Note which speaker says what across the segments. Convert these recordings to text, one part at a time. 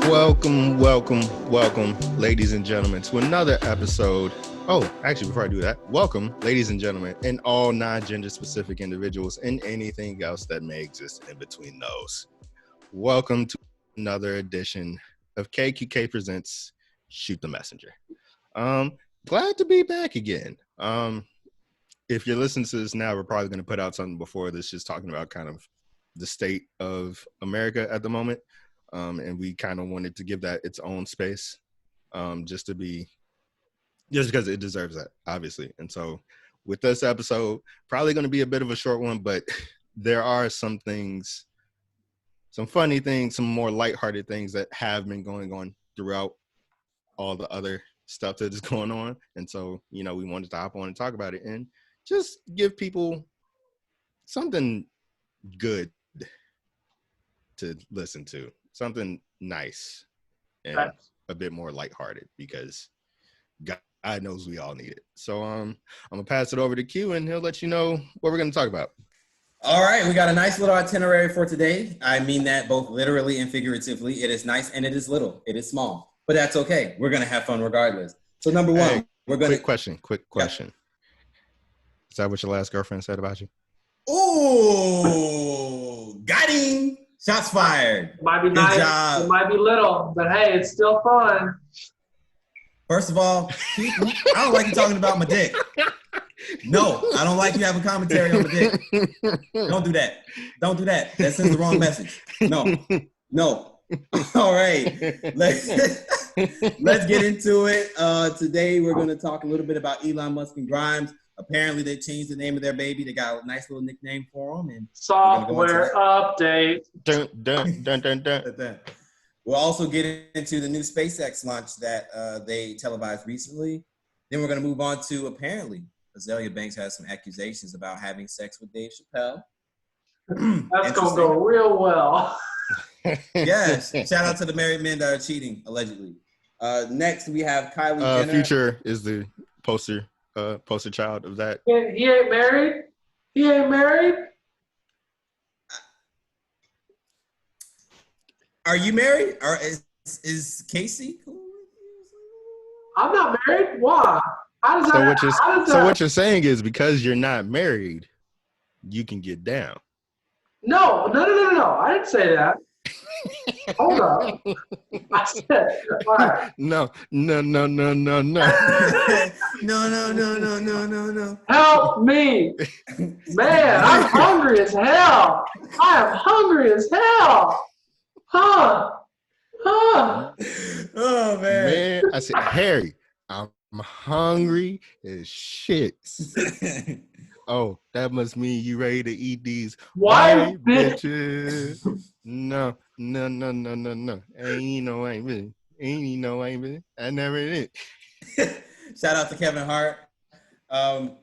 Speaker 1: Welcome, ladies and gentlemen, to another episode. Oh, actually, before I do that, welcome, ladies and gentlemen, and all non-gender specific individuals and anything else that may exist in between those. Welcome to another edition of KQK Presents Shoot the Messenger. Glad to be back again. If you're listening to this now, we're probably going to put out something before this, just talking about kind of the state of America at the moment. And we kind of wanted to give that its own space, just because it deserves that, obviously. And so with this episode, probably going to be a bit of a short one, but there are some things, some funny things, some more lighthearted things that have been going on throughout all the other stuff that is going on. And so, we wanted to hop on and talk about it and just give people something good to listen to. Something nice and a bit more lighthearted, because God knows we all need it. So I'm gonna pass it over to Q and he'll let you know what we're gonna talk about.
Speaker 2: All right, we got a nice little itinerary for today. I mean that both literally and figuratively. It is nice and it is little. It is small, but that's okay. We're gonna have fun regardless. So number one, we're gonna
Speaker 1: quick question. Yeah. Is that what your last girlfriend said about you?
Speaker 2: Ooh, got him. Shots fired.
Speaker 3: It might be nice. Job. It might be little, but hey, it's still fun.
Speaker 2: First of all, I don't like you talking about my dick. No, I don't like you having commentary on my dick. Don't do that. Don't do that. That sends the wrong message. No. All right. Let's get into it. Today, we're going to talk a little bit about Elon Musk and Grimes. Apparently, they changed the name of their baby. They got a nice little nickname for them. And
Speaker 3: software update.
Speaker 1: Dun, dun, dun, dun, dun.
Speaker 2: We'll also get into the new SpaceX launch that they televised recently. Then we're going to move on to, apparently, Azalea Banks has some accusations about having sex with Dave Chappelle.
Speaker 3: That's going to go real well.
Speaker 2: Yes. Shout out to the married men that are cheating, allegedly. Next, we have Kylie Jenner.
Speaker 1: Future is the poster child of that.
Speaker 3: He ain't married? He ain't married?
Speaker 2: Are you married? Or is Casey cool?
Speaker 3: I'm not married. Why?
Speaker 1: So what you're saying is, because you're not married, you can get down.
Speaker 3: No. I didn't say that. Hold up. I said, all right.
Speaker 1: No.
Speaker 2: No.
Speaker 3: Help me. Man, I'm hungry as hell. I am hungry as hell. Huh.
Speaker 2: Oh, man.
Speaker 1: I said, Harry, I'm hungry as shit. Oh, that must mean you ready to eat these white bitches. No. Ain't really. I never did.
Speaker 2: Shout out to Kevin Hart. So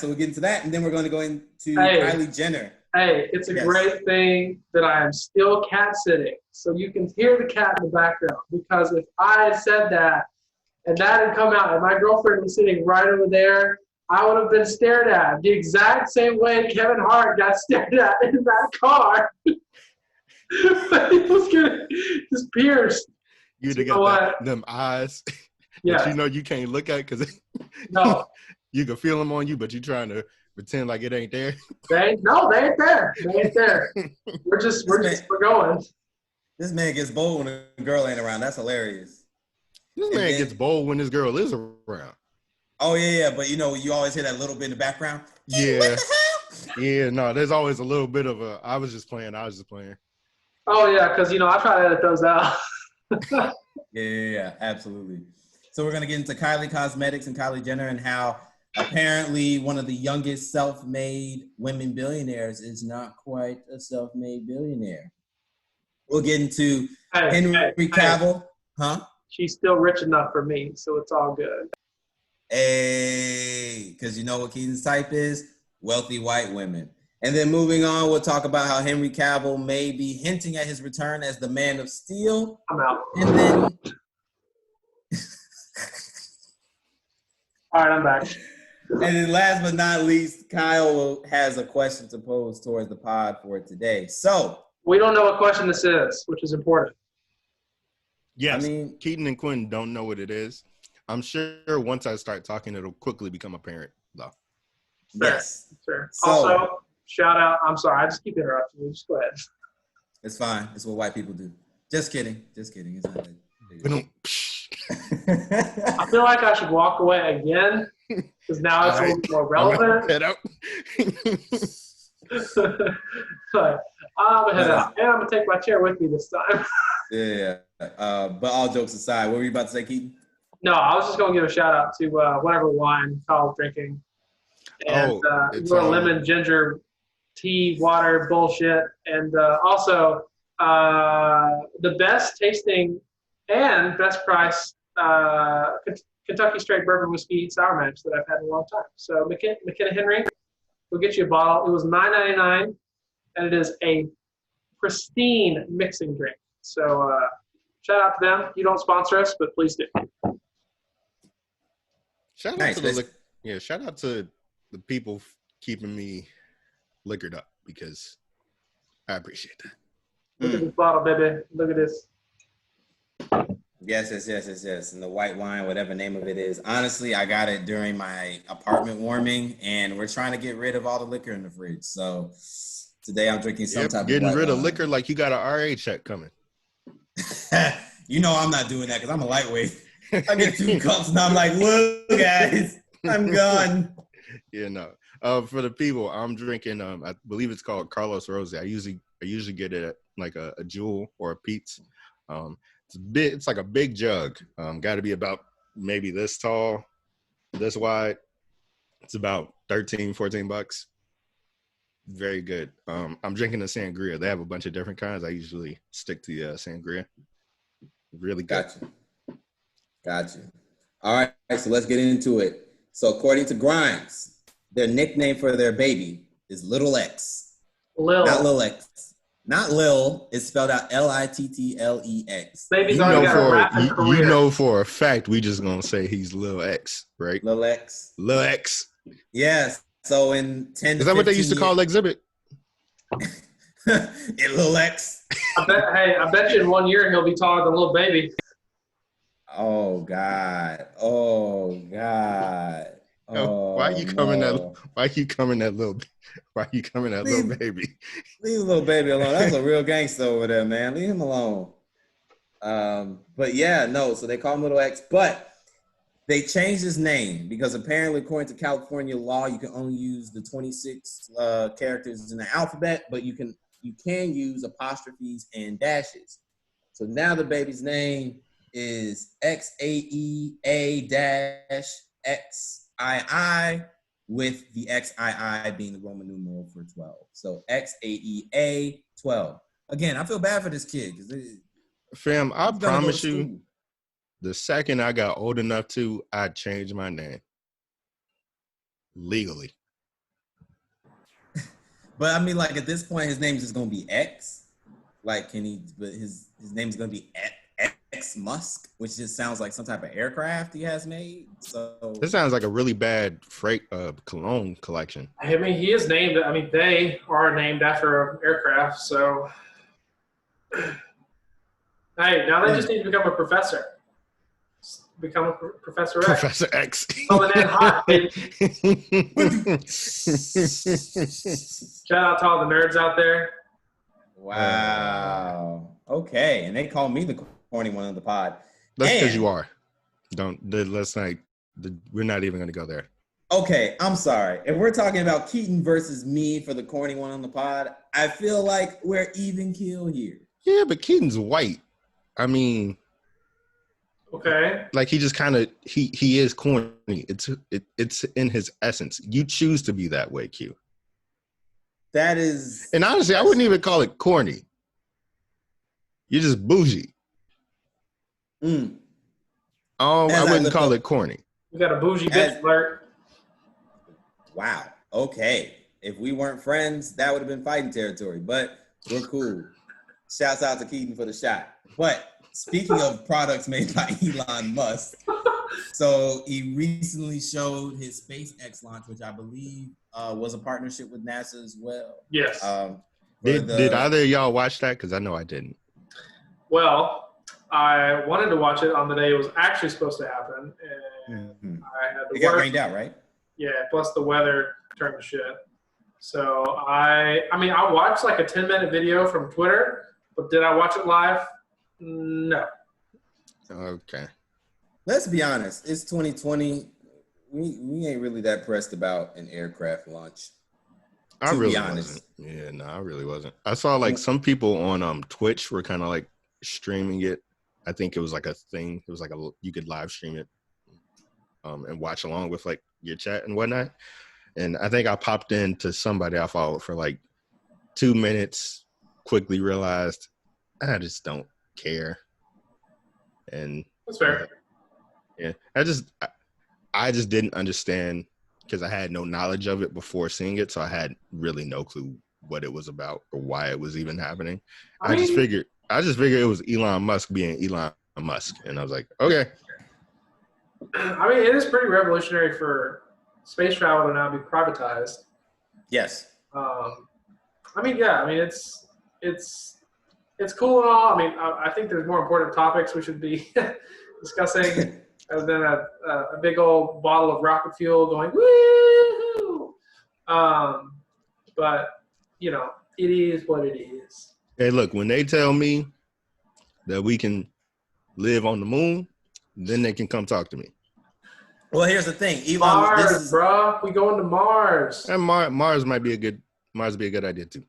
Speaker 2: we'll get into that, and then we're going to go into Kylie Jenner.
Speaker 3: Hey, it's a great thing that I am still cat sitting, so you can hear the cat in the background. Because if I had said that, and that had come out, and my girlfriend was sitting right over there, I would have been stared at the exact same way Kevin Hart got stared at in that car. He was getting just pierced.
Speaker 1: You'd have got them eyes that you can't look at because you can feel them on you, but you're trying to pretend like it ain't there.
Speaker 3: They ain't there. We're going.
Speaker 2: This man gets bold when a girl ain't around. That's hilarious.
Speaker 1: This man gets bold when his girl is around.
Speaker 2: Oh, yeah, but you always hear that little bit in the background.
Speaker 1: Yeah.
Speaker 2: What the hell?
Speaker 1: Yeah, no, there's always a little bit of I was just playing.
Speaker 3: Oh, yeah, because, I try to edit those out.
Speaker 2: Yeah, absolutely. So we're going to get into Kylie Cosmetics and Kylie Jenner and how apparently one of the youngest self-made women billionaires is not quite a self-made billionaire. We'll get into Henry Cavill. Huh?
Speaker 3: She's still rich enough for me, so it's all good.
Speaker 2: Hey, because you know what Keaton's type is? Wealthy white women. And then moving on, we'll talk about how Henry Cavill may be hinting at his return as the Man of Steel.
Speaker 3: I'm out.
Speaker 2: And then...
Speaker 3: All right, I'm back.
Speaker 2: And then last but not least, Kyle has a question to pose towards the pod for today. So...
Speaker 3: We don't know what question this is, which is important.
Speaker 1: Yes,
Speaker 2: I mean,
Speaker 1: Keaton and Quinn don't know what it is. I'm sure once I start talking, it'll quickly become apparent, though.
Speaker 3: Fair,
Speaker 2: yes.
Speaker 3: fair.
Speaker 2: So
Speaker 3: Also, shout out. I'm sorry, I just keep interrupting you. Just go ahead.
Speaker 2: it's fine. It's what white people do. Just kidding. Just kidding. It's not that
Speaker 1: We
Speaker 2: big.
Speaker 1: don't.
Speaker 3: I feel like I should walk away again because now it's a little more relevant.
Speaker 1: Head out.
Speaker 3: But I'm gonna head out, and I'm gonna take my chair with me this time.
Speaker 2: Yeah. But all jokes aside, what were you about to say, Keaton?
Speaker 3: No, I was just gonna give a shout out to whatever wine Kyle was drinking, and
Speaker 1: it's,
Speaker 3: your lemon ginger tea water bullshit, and also the best tasting and best price Kentucky straight bourbon whiskey sour mash that I've had in a long time. So McKenna Henry, we'll get you a bottle. It was $9.99, and it is a pristine mixing drink. So shout out to them. You don't sponsor us, but please do.
Speaker 1: Shout out
Speaker 2: Nice,
Speaker 1: to the shout out to the people keeping me liquored up because I appreciate that.
Speaker 3: Look at this bottle, baby. Look at this.
Speaker 2: Yes. And the white wine, whatever name of it is. Honestly, I got it during my apartment warming, and we're trying to get rid of all the liquor in the fridge. So today I'm drinking some type of
Speaker 1: getting
Speaker 2: white
Speaker 1: rid
Speaker 2: wine.
Speaker 1: of liquor like you got an RA check coming.
Speaker 2: You know I'm not doing that because I'm a lightweight. I get 2 cups and I'm like, whoa, guys, I'm gone.
Speaker 1: Yeah, no. For the people, I'm drinking. I believe it's called Carlos Rose. I usually get it at like a Jewel or a Pete's. It's big. It's like a big jug. Got to be about maybe this tall, this wide. It's about $13-14. Very good. I'm drinking the sangria. They have a bunch of different kinds. I usually stick to sangria. Really good.
Speaker 2: Gotcha. All right, so let's get into it. So according to Grimes, their nickname for their baby is Little X.
Speaker 3: Lil.
Speaker 2: Not Lil X. Not Lil. It's spelled out Littlex.
Speaker 3: Baby's already got a rapping career.
Speaker 1: You know for a fact we just gonna say he's Lil X, right?
Speaker 2: Lil X.
Speaker 1: Lil X.
Speaker 2: Yes. So in 10
Speaker 1: Is that what they used to call Exhibit?
Speaker 2: Lil X.
Speaker 3: I bet you in 1 year he'll be taller than Lil Baby.
Speaker 2: Oh God. Oh,
Speaker 1: why you coming
Speaker 2: no.
Speaker 1: Why you coming that little baby?
Speaker 2: Leave Lil Baby alone. That's a real gangster over there, man. Leave him alone. But yeah, no. So they call him Little X, but they changed his name because apparently, according to California law, you can only use the 26 characters in the alphabet, but you can use apostrophes and dashes. So now the baby's name is XAEA-XII with the XII being the Roman numeral for 12. So XAEA 12. Again, I feel bad for this kid.
Speaker 1: Fam, I promise you, the second I got old enough to, I'd change my name. Legally.
Speaker 2: But I mean, like at this point, his name is just gonna be X. Like, but his name is gonna be X Musk, which just sounds like some type of aircraft he has made. So
Speaker 1: this sounds like a really bad freight cologne collection.
Speaker 3: I mean, he is named. I mean, they are named after an aircraft. So, hey, now they just need to become a professor. Become a Professor X.
Speaker 1: Professor X.
Speaker 3: Coming in hot, baby. Shout out to all the nerds out there.
Speaker 2: Wow. Okay, and they call me the corny one of the pod.
Speaker 1: That's because you are. Let's not. We're not even going to go there.
Speaker 2: Okay, I'm sorry. If we're talking about Keaton versus me for the corny one on the pod, I feel like we're even keel here.
Speaker 1: Yeah, but Keaton's white. I mean,
Speaker 3: okay.
Speaker 1: Like he just kind of he is corny. It's in his essence. You choose to be that way, Q.
Speaker 2: That is.
Speaker 1: And honestly, I wouldn't even call it corny. You're just bougie. Oh, I wouldn't call it corny.
Speaker 3: We got a bougie bitch alert.
Speaker 2: Wow. Okay. If we weren't friends, that would have been fighting territory. But we're cool. Shouts out to Keaton for the shot. But speaking of products made by Elon Musk, so he recently showed his SpaceX launch, which I believe was a partnership with NASA as well.
Speaker 3: Yes.
Speaker 1: Did either of y'all watch that? Because I know I didn't.
Speaker 3: Well, I wanted to watch it on the day it was actually supposed to happen, and I had to
Speaker 2: It got
Speaker 3: work.
Speaker 2: rained out, right?
Speaker 3: Yeah, plus the weather turned to shit. So I watched like a 10-minute video from Twitter, but did I watch it live? No.
Speaker 1: Okay.
Speaker 2: Let's be honest. It's 2020. We ain't really that pressed about an aircraft launch.
Speaker 1: I
Speaker 2: To
Speaker 1: really
Speaker 2: be honest.
Speaker 1: wasn't. Yeah, no, I really wasn't. I saw like some people on Twitch were kind of like streaming it. I think it was like a thing. It was like you could live stream it and watch along with like your chat and whatnot. And I think I popped into somebody I followed for like 2 minutes, quickly realized I just don't care. And
Speaker 3: That's fair.
Speaker 1: yeah, I just didn't understand because I had no knowledge of it before seeing it. So I had really no clue what it was about or why it was even happening. I just figured it was Elon Musk being Elon Musk. And I was like, okay.
Speaker 3: I mean, it is pretty revolutionary for space travel to now be privatized.
Speaker 2: Yes.
Speaker 3: I mean, yeah. I mean, it's cool and all. I mean, I think there's more important topics we should be discussing other than a big old bottle of rocket fuel going woo. But you know, it is what it is.
Speaker 1: Hey, look, when they tell me that we can live on the moon, then they can come talk to me.
Speaker 2: Well, here's the thing, Elon.
Speaker 3: Mars, bruh. We going to Mars.
Speaker 1: And Mars might be a good idea too.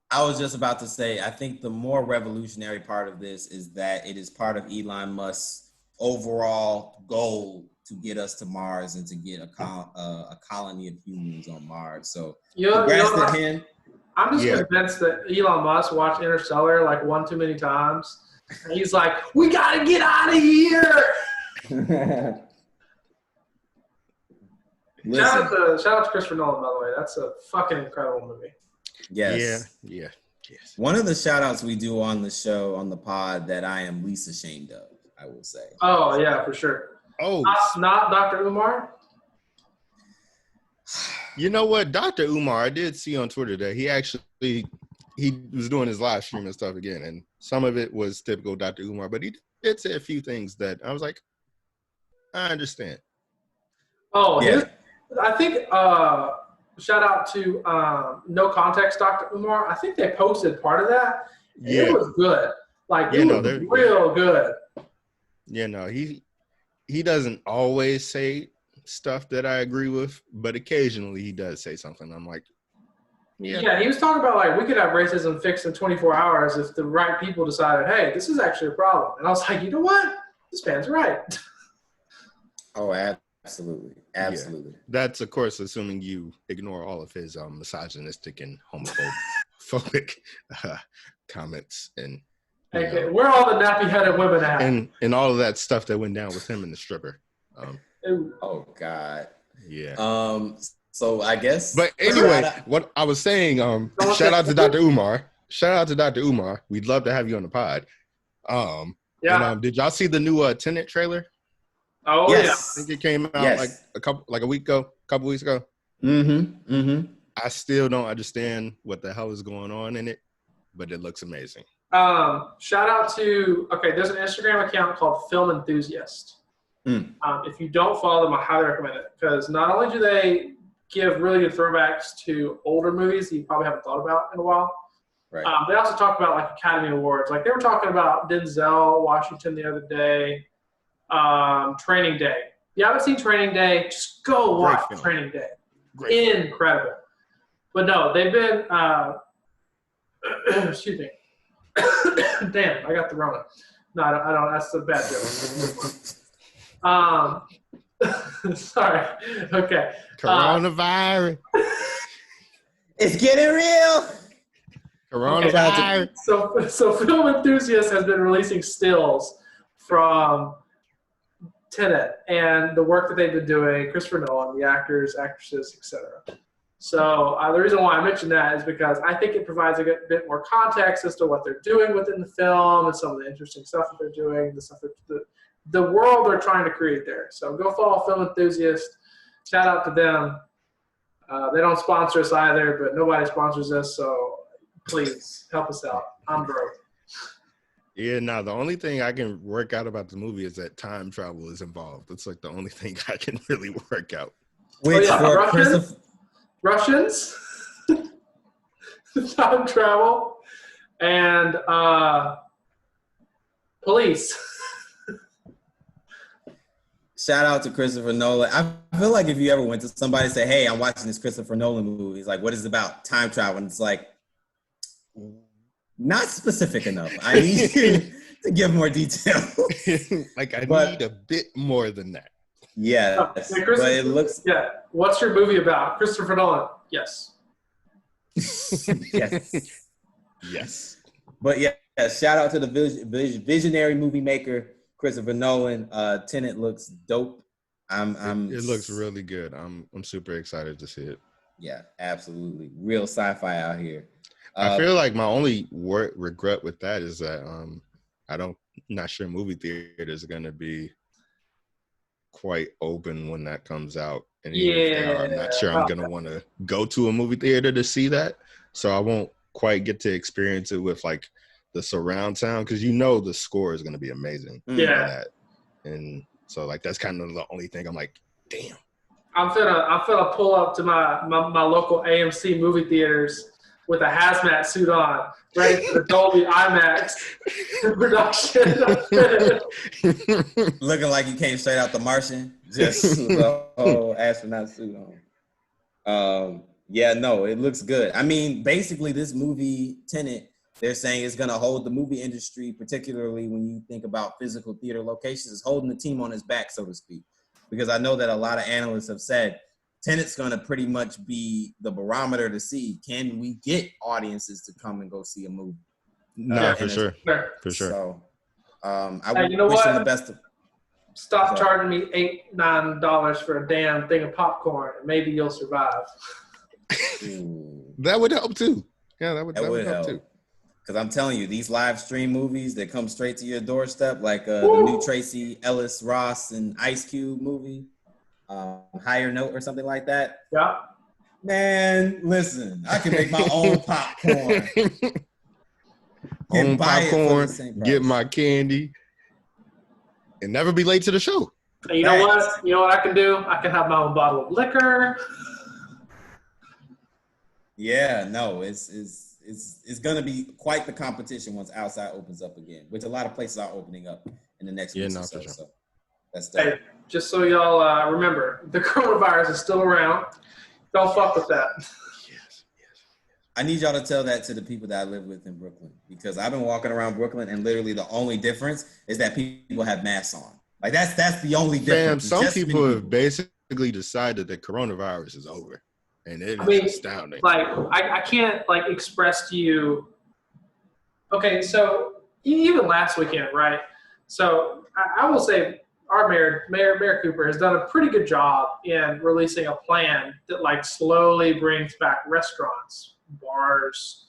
Speaker 2: I was just about to say, I think the more revolutionary part of this is that it is part of Elon Musk's overall goal to get us to Mars and to get a colony of humans on Mars. So congrats to him.
Speaker 3: I'm just convinced that Elon Musk watched Interstellar like one too many times. And he's like, we got to get out of here. Shout out to Christopher Nolan, by the way. That's a fucking incredible movie.
Speaker 2: Yes.
Speaker 1: Yeah. Yes.
Speaker 2: One of the shout outs we do on the show, on the pod, that I am least ashamed of, I will say.
Speaker 3: Oh, yeah, for sure.
Speaker 1: Oh.
Speaker 3: Not Dr. Umar?
Speaker 1: You know what? Dr. Umar, I did see on Twitter that he was doing his live stream and stuff again. And some of it was typical Dr. Umar, but he did say a few things that I was like, I understand.
Speaker 3: Oh, yeah. I think shout out to No Context Dr. Umar. I think they posted part of that. Yeah. It was good. Like, it was real good.
Speaker 1: Yeah, no, he doesn't always say stuff that I agree with, but occasionally he does say something. I'm like, yeah,
Speaker 3: he was talking about like we could have racism fixed in 24 hours if the right people decided, hey, this is actually a problem. And I was like, you know what? This man's right.
Speaker 2: Oh, absolutely. Yeah.
Speaker 1: That's, of course, assuming you ignore all of his misogynistic and homophobic comments and
Speaker 2: Where
Speaker 3: all the nappy-headed women at?
Speaker 1: And all of that stuff that went down with him and the stripper.
Speaker 2: Oh God.
Speaker 1: Yeah.
Speaker 2: So I guess.
Speaker 1: But anyway, what I was saying, shout out to Dr. Umar. Shout out to Dr. Umar. We'd love to have you on the pod.
Speaker 3: Yeah.
Speaker 1: And, did y'all see the new Tenet trailer?
Speaker 3: Oh
Speaker 2: yes.
Speaker 3: yeah.
Speaker 1: I think it came out a couple weeks ago.
Speaker 2: Mm-hmm.
Speaker 1: I still don't understand what the hell is going on in it, but it looks amazing.
Speaker 3: Shout out to there's an Instagram account called Film Enthusiast. If you don't follow them, I highly recommend it because not only do they give really good throwbacks to older movies that you probably haven't thought about in a while,
Speaker 2: right.
Speaker 3: They also talk about like Academy Awards. Like they were talking about Denzel Washington the other day. Training Day. If you haven't seen Training Day, just go watch Training Day. Great. Incredible. But no, they've been excuse me. Damn, I got the Rona. No, I don't. That's a bad joke. Sorry. Okay.
Speaker 1: Coronavirus.
Speaker 2: It's getting real.
Speaker 1: Coronavirus.
Speaker 3: Okay. So Film Enthusiast has been releasing stills from Tenet and the work that they've been doing, Christopher Nolan, the actors, actresses, etc. So the reason why I mentioned that is because I think it provides a bit more context as to what they're doing within the film and some of the interesting stuff that they're doing, the stuff that the world they're trying to create there. So go follow Film Enthusiast. Shout out to them. They don't sponsor us either, but nobody sponsors us, so please help us out. I'm broke.
Speaker 1: Yeah, no, the only thing I can work out about the movie is that time travel is involved. That's like the only thing I can really work out.
Speaker 2: Which for Christopher,
Speaker 3: Russians, time travel, and police.
Speaker 2: shout out to Christopher Nolan. I feel like if you ever went to somebody and say, "Hey, I'm watching this Christopher Nolan movie," it's like, "What is it about?" Time travel. And it's like, not specific enough. I need you to give more detail.
Speaker 1: Like I need a bit more than that.
Speaker 2: Yeah, but it looks.
Speaker 3: Yeah. What's your movie about? Christopher Nolan. Yes.
Speaker 2: Yes.
Speaker 1: Yes.
Speaker 2: But yeah, shout out to the visionary movie maker Christopher Nolan. Tenet looks dope.
Speaker 1: It looks really good. I'm super excited to see it.
Speaker 2: Yeah, absolutely. Real sci-fi out here.
Speaker 1: I feel like my only regret with that is that not sure movie theaters are gonna be quite open when that comes out. And even if they are, I'm not sure I'm gonna want to go to a movie theater to see that. So I won't quite get to experience it with like the surround sound, because the score is gonna be amazing.
Speaker 3: Yeah.
Speaker 1: And so like that's kind of the only thing I'm like, damn.
Speaker 3: I'm finna pull up to my local AMC movie theaters with a hazmat suit on, ready for the Dolby IMAX production.
Speaker 2: Looking like you came straight out The Martian, just with a whole astronaut suit on. Yeah, no, it looks good. I mean, basically, this movie, Tenet, they're saying it's going to hold the movie industry, particularly when you think about physical theater locations, is holding the team on its back, so to speak. Because I know that a lot of analysts have said Tenet's going to pretty much be the barometer to see, can we get audiences to come and go see a movie?
Speaker 1: No, for sure. For sure.
Speaker 2: So I
Speaker 3: would wish them the best. Stop charging me $8-9 for a damn thing of popcorn, and maybe you'll survive.
Speaker 1: That would help too. Yeah, that would help too.
Speaker 2: Because I'm telling you, these live stream movies that come straight to your doorstep, like the new Tracy Ellis Ross and Ice Cube movie, Higher Note or something like that.
Speaker 3: Yeah.
Speaker 2: Man, listen, I can make my own popcorn.
Speaker 1: Own popcorn, get my candy, and never be late to the show.
Speaker 3: And you know what? You know what I can do? I can have my own bottle of liquor.
Speaker 2: Yeah, no, it's going to be quite the competition once outside opens up again, which a lot of places are opening up in the next week or so.
Speaker 1: Sure.
Speaker 2: So that's dope.
Speaker 3: Hey, just so y'all remember, the coronavirus is still around. Don't fuck with that.
Speaker 1: Yes.
Speaker 2: I need y'all to tell that to the people that I live with in Brooklyn, because I've been walking around Brooklyn and literally the only difference is that people have masks on. Like that's the only difference.
Speaker 1: Some people have basically decided that coronavirus is over. And it is astounding.
Speaker 3: Like, I can't, express to you. Okay, so even last weekend, right? So I will say our Mayor Cooper has done a pretty good job in releasing a plan that, slowly brings back restaurants, bars,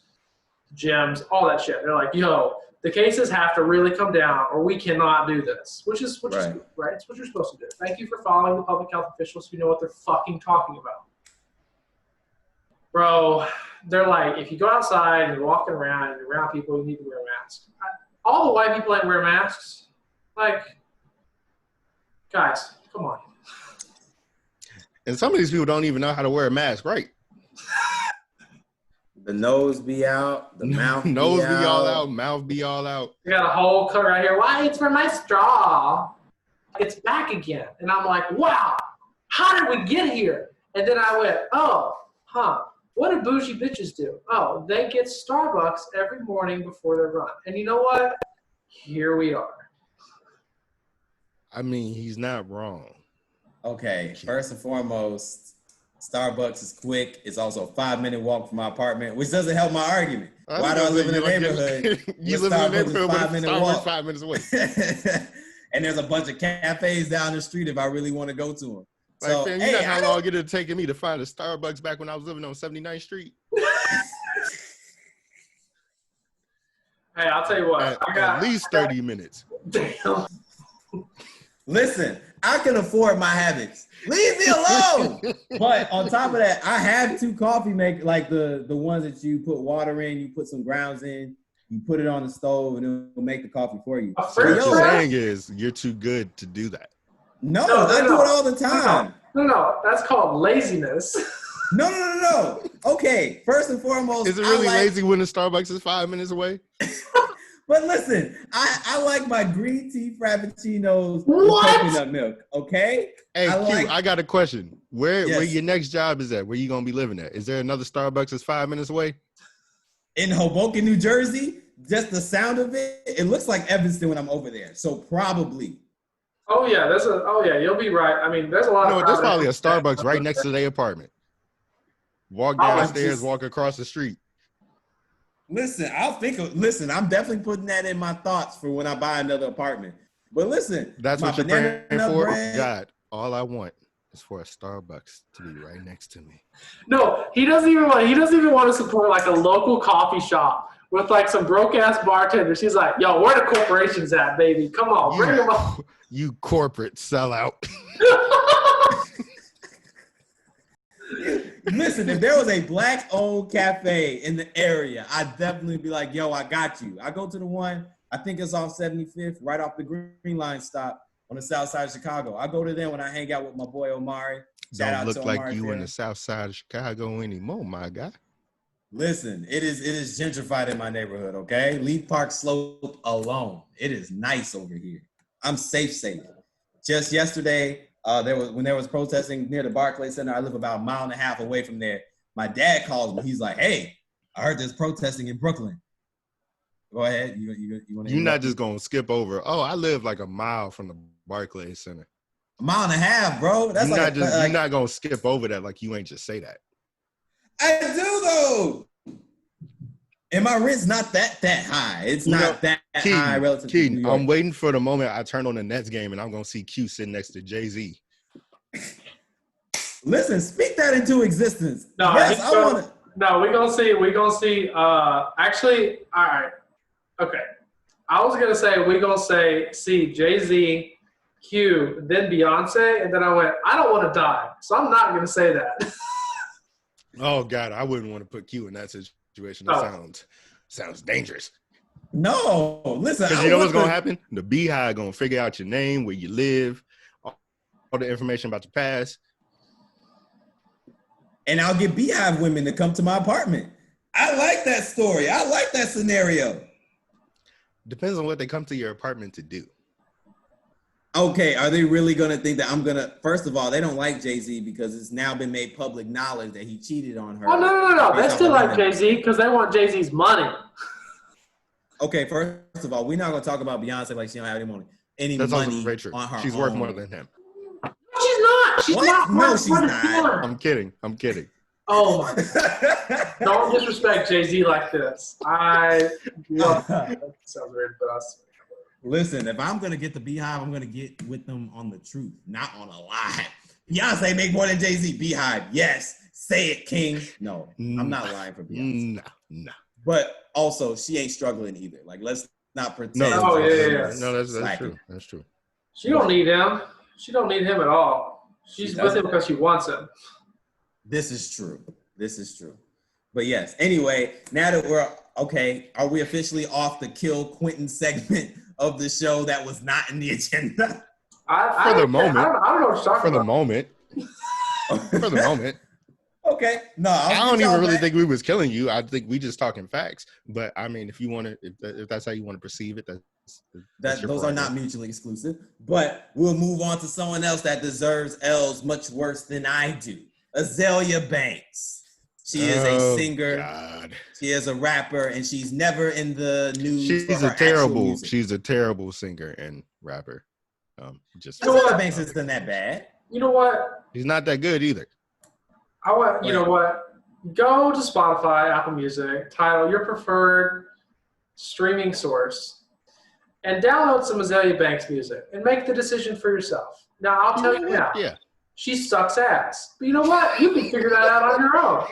Speaker 3: gyms, all that shit. They're like, yo, the cases have to really come down or we cannot do this, which is right. It's what you're supposed to do. Thank you for following the public health officials who know what they're fucking talking about. Bro, they're like, if you go outside and you're walking around and you're around people, you need to wear a mask. All the white people ain't wear masks. Guys, come on.
Speaker 1: And some of these people don't even know how to wear a mask, right?
Speaker 2: The nose be out, the mouth
Speaker 1: nose be all out, mouth be all out.
Speaker 3: You got a whole cut right here. Why? It's for my straw. It's back again. And I'm like, wow, how did we get here? And then I went, what do bougie bitches do? Oh, they get Starbucks every morning before they run. And you know what? Here we are.
Speaker 1: I mean, he's not wrong.
Speaker 2: Okay, first and foremost, Starbucks is quick. It's also a 5-minute walk from my apartment, which doesn't help my argument. Why do I live in a neighborhood?
Speaker 1: You live in a neighborhood with Starbucks 5 minutes away.
Speaker 2: And there's a bunch of cafes down the street if I really want to go to them.
Speaker 1: So, fam, you know how long it had taken me to find a Starbucks back when I was living on 79th Street?
Speaker 3: Hey, I'll tell you what.
Speaker 1: At least 30 minutes.
Speaker 3: Damn.
Speaker 2: Listen, I can afford my habits. Leave me alone. But on top of that, I have 2 coffee makers, like the ones that you put water in, you put some grounds in, You put it on the stove and it'll make the coffee for you.
Speaker 3: A
Speaker 1: So
Speaker 3: French
Speaker 1: what you're
Speaker 3: press?
Speaker 1: saying is you're too good to do that.
Speaker 2: No, I do it all the time.
Speaker 3: No, that's called laziness.
Speaker 2: No. Okay, first and foremost,
Speaker 1: Is it really lazy when the Starbucks is 5 minutes away?
Speaker 2: But listen, I like my green tea frappuccinos
Speaker 3: What?
Speaker 2: with coconut milk. Okay.
Speaker 1: Hey,
Speaker 2: I
Speaker 1: I got a question. Where
Speaker 2: Yes.
Speaker 1: your next job is at? Where you gonna be living at? Is there another Starbucks that's 5 minutes away?
Speaker 2: In Hoboken, New Jersey, just the sound of it looks like Evanston when I'm over there. So probably.
Speaker 3: Oh yeah, you'll be right. I mean, there's a lot
Speaker 1: No,
Speaker 3: of
Speaker 1: there's probably a Starbucks right next to their apartment. Walk downstairs, walk across the street.
Speaker 2: Listen, I'm definitely putting that in my thoughts for when I buy another apartment. But listen,
Speaker 1: That's
Speaker 2: my
Speaker 1: what you're
Speaker 2: banana
Speaker 1: praying for?
Speaker 2: bread-
Speaker 1: God, all I want is for a Starbucks to be right next to me.
Speaker 3: No, he doesn't even want to support like a local coffee shop with like some broke ass bartenders. He's like, yo, where the corporations at, baby? Come on, bring them up.
Speaker 1: You corporate sellout.
Speaker 2: Listen, if there was a black-owned cafe in the area, I'd definitely be like, yo, I got you. I go to the one, I think it's off 75th, right off the Green Line stop on the south side of Chicago. I go to them when I hang out with my boy Omari.
Speaker 1: Don't look like you in the south side of Chicago anymore, my guy.
Speaker 2: Listen, it is gentrified in my neighborhood, okay? Leaf Park Slope alone. It is nice over here. I'm safe. Just yesterday, when there was protesting near the Barclays Center, I live about a mile and a half away from there. My dad calls me. He's like, "Hey, I heard there's protesting in Brooklyn." Go ahead. You want to?
Speaker 1: You're not just gonna skip over. Oh, I live like a mile from the Barclays Center.
Speaker 2: A mile and a half, bro. That's
Speaker 1: you're not gonna skip over that like you ain't just say that.
Speaker 2: I do though. And my rent's not that high. It's not that high relative to New York.
Speaker 1: I'm waiting for the moment I turn on the Nets game and I'm gonna see Q sitting next to Jay-Z.
Speaker 2: Listen, speak that into existence.
Speaker 3: No,
Speaker 2: yes, I want to.
Speaker 3: No, we're gonna see. Actually, all right. Okay. I was gonna say we're gonna see Jay-Z, Q, then Beyonce, and then I went, I don't want to die, so I'm not gonna say that.
Speaker 1: Oh God, I wouldn't want to put Q in that situation. That sounds dangerous.
Speaker 2: No, listen.
Speaker 1: Because you know what's gonna happen? The Beehive gonna figure out your name, where you live, all the information about your past.
Speaker 2: And I'll get Beehive women to come to my apartment. I like that story. I like that scenario.
Speaker 1: Depends on what they come to your apartment to do.
Speaker 2: Okay, are they really going to think that I'm going to... First of all, they don't like Jay-Z because it's now been made public knowledge that he cheated on her.
Speaker 3: Oh, no. They still like Jay-Z because they want Jay-Z's money.
Speaker 2: Okay, first of all, we're not going to talk about Beyonce like she don't have any money.
Speaker 1: That's
Speaker 2: money
Speaker 1: also very true.
Speaker 2: on her
Speaker 1: She's worth more than him.
Speaker 3: She's not. She's not.
Speaker 2: No, she's not.
Speaker 1: I'm kidding.
Speaker 3: Oh my God. Don't disrespect Jay-Z like this. I love that. That sounds weird, but
Speaker 2: Listen, if I'm gonna get the Beehive, I'm gonna get with them on the truth, not on a lie. Beyonce make more than Jay-Z. Beehive, yes. Say it, King. No, I'm not lying for Beyonce.
Speaker 1: No.
Speaker 2: But also, she ain't struggling either. Like, let's not pretend.
Speaker 1: No,
Speaker 3: yeah.
Speaker 1: No, that's true. That's true.
Speaker 3: She don't need him. She don't need him at all. She's with him because she wants him.
Speaker 2: This is true. But yes, anyway, now that we're okay, are we officially off the Kill Quentin segment of the show that was not in the agenda?
Speaker 3: I don't know what you're talking
Speaker 1: For the
Speaker 3: about.
Speaker 1: moment. For the moment.
Speaker 2: Okay. No,
Speaker 1: I don't even really think we was killing you. I think we just talking facts. But I mean, if you want to, if that's how you want to perceive it,
Speaker 2: those are not mutually exclusive. But we'll move on to someone else that deserves L's much worse than I do. Azalea Banks. She is a singer.
Speaker 1: God.
Speaker 2: She is a rapper, and she's never in the news.
Speaker 1: She's a terrible singer and rapper.
Speaker 2: Azalea Banks isn't that bad.
Speaker 3: You know what?
Speaker 1: He's not that good either.
Speaker 3: You know what? Go to Spotify, Apple Music, title your preferred streaming source, and download some Azalea Banks music and make the decision for yourself. Now, I'll tell you now.
Speaker 1: Yeah.
Speaker 3: She sucks ass. But you know what? You can figure that out on your own.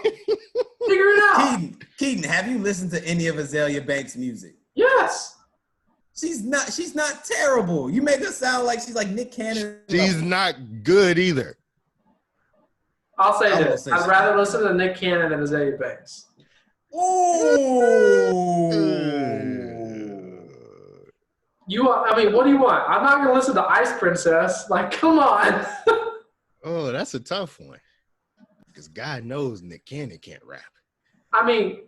Speaker 3: Figure it out.
Speaker 2: Keaton, have you listened to any of Azalea Banks' music?
Speaker 3: Yes.
Speaker 2: She's not terrible. You make her sound like she's like Nick Cannon.
Speaker 1: She's not good either.
Speaker 3: I'll say this. I'd rather listen to Nick Cannon than Azalea Banks.
Speaker 2: Oh.
Speaker 3: I mean, what do you want? I'm not gonna listen to Ice Princess. Like, come on.
Speaker 1: Oh, that's a tough one. Because God knows Nick Cannon can't rap.
Speaker 3: I mean,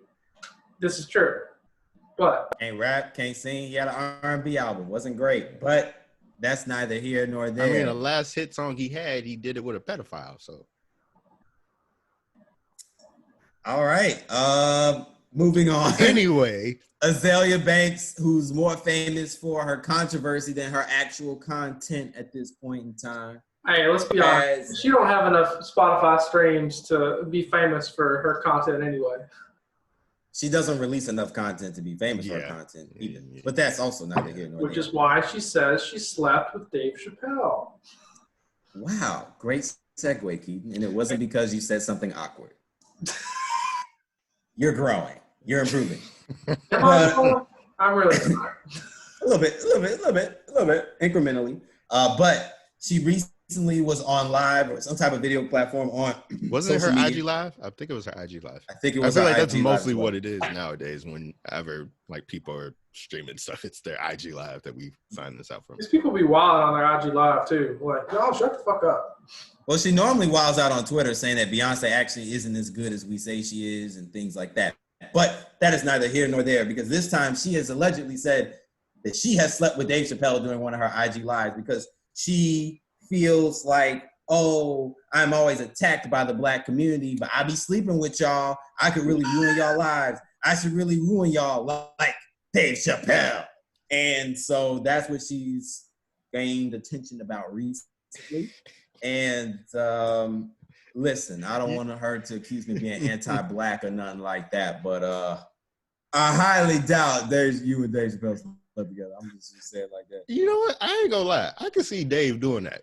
Speaker 3: this is true, but
Speaker 2: Can't rap, can't sing. He had an R&B album. Wasn't great, but that's neither here nor there.
Speaker 1: I mean, the last hit song he had, he did it with a pedophile. So,
Speaker 2: all right. Moving on.
Speaker 1: anyway,
Speaker 2: Azalea Banks, who's more famous for her controversy than her actual content at this point in time.
Speaker 3: hey, let's be honest. She don't have enough Spotify streams to be famous for her content anyway.
Speaker 2: She doesn't release enough content to be famous for her content either. Yeah. But that's also neither here nor there.
Speaker 3: Which is why she says she slept with Dave Chappelle.
Speaker 2: Wow. Great segue, Keaton. And it wasn't because you said something awkward. You're growing. You're improving.
Speaker 3: I'm really sorry.
Speaker 2: A little bit, incrementally. But she recently was on live or some type of video platform on.
Speaker 1: Wasn't it her
Speaker 2: media.
Speaker 1: IG Live? I think it was her IG Live.
Speaker 2: I think it was.
Speaker 1: I feel like that's
Speaker 2: IG
Speaker 1: mostly
Speaker 2: Live
Speaker 1: what it is nowadays. Whenever like people are streaming stuff, it's their IG Live that we find this out from.
Speaker 3: These people be wild on their IG Live too. Like, y'all shut the fuck up.
Speaker 2: Well, she normally wilds out on Twitter saying that Beyonce actually isn't as good as we say she is and things like that. But that is neither here nor there because this time she has allegedly said that she has slept with Dave Chappelle during one of her IG Lives because she feels like, oh, I'm always attacked by the Black community, but I be sleeping with y'all. I could really ruin y'all lives. I should really ruin y'all like Dave Chappelle. And so that's what she's gained attention about recently. And listen, I don't want her to accuse me of being anti-Black or nothing like that, but I highly doubt there's you and Dave Chappelle slept together. I'm just gonna say it like that.
Speaker 1: You know what? I ain't gonna lie. I could see Dave doing that.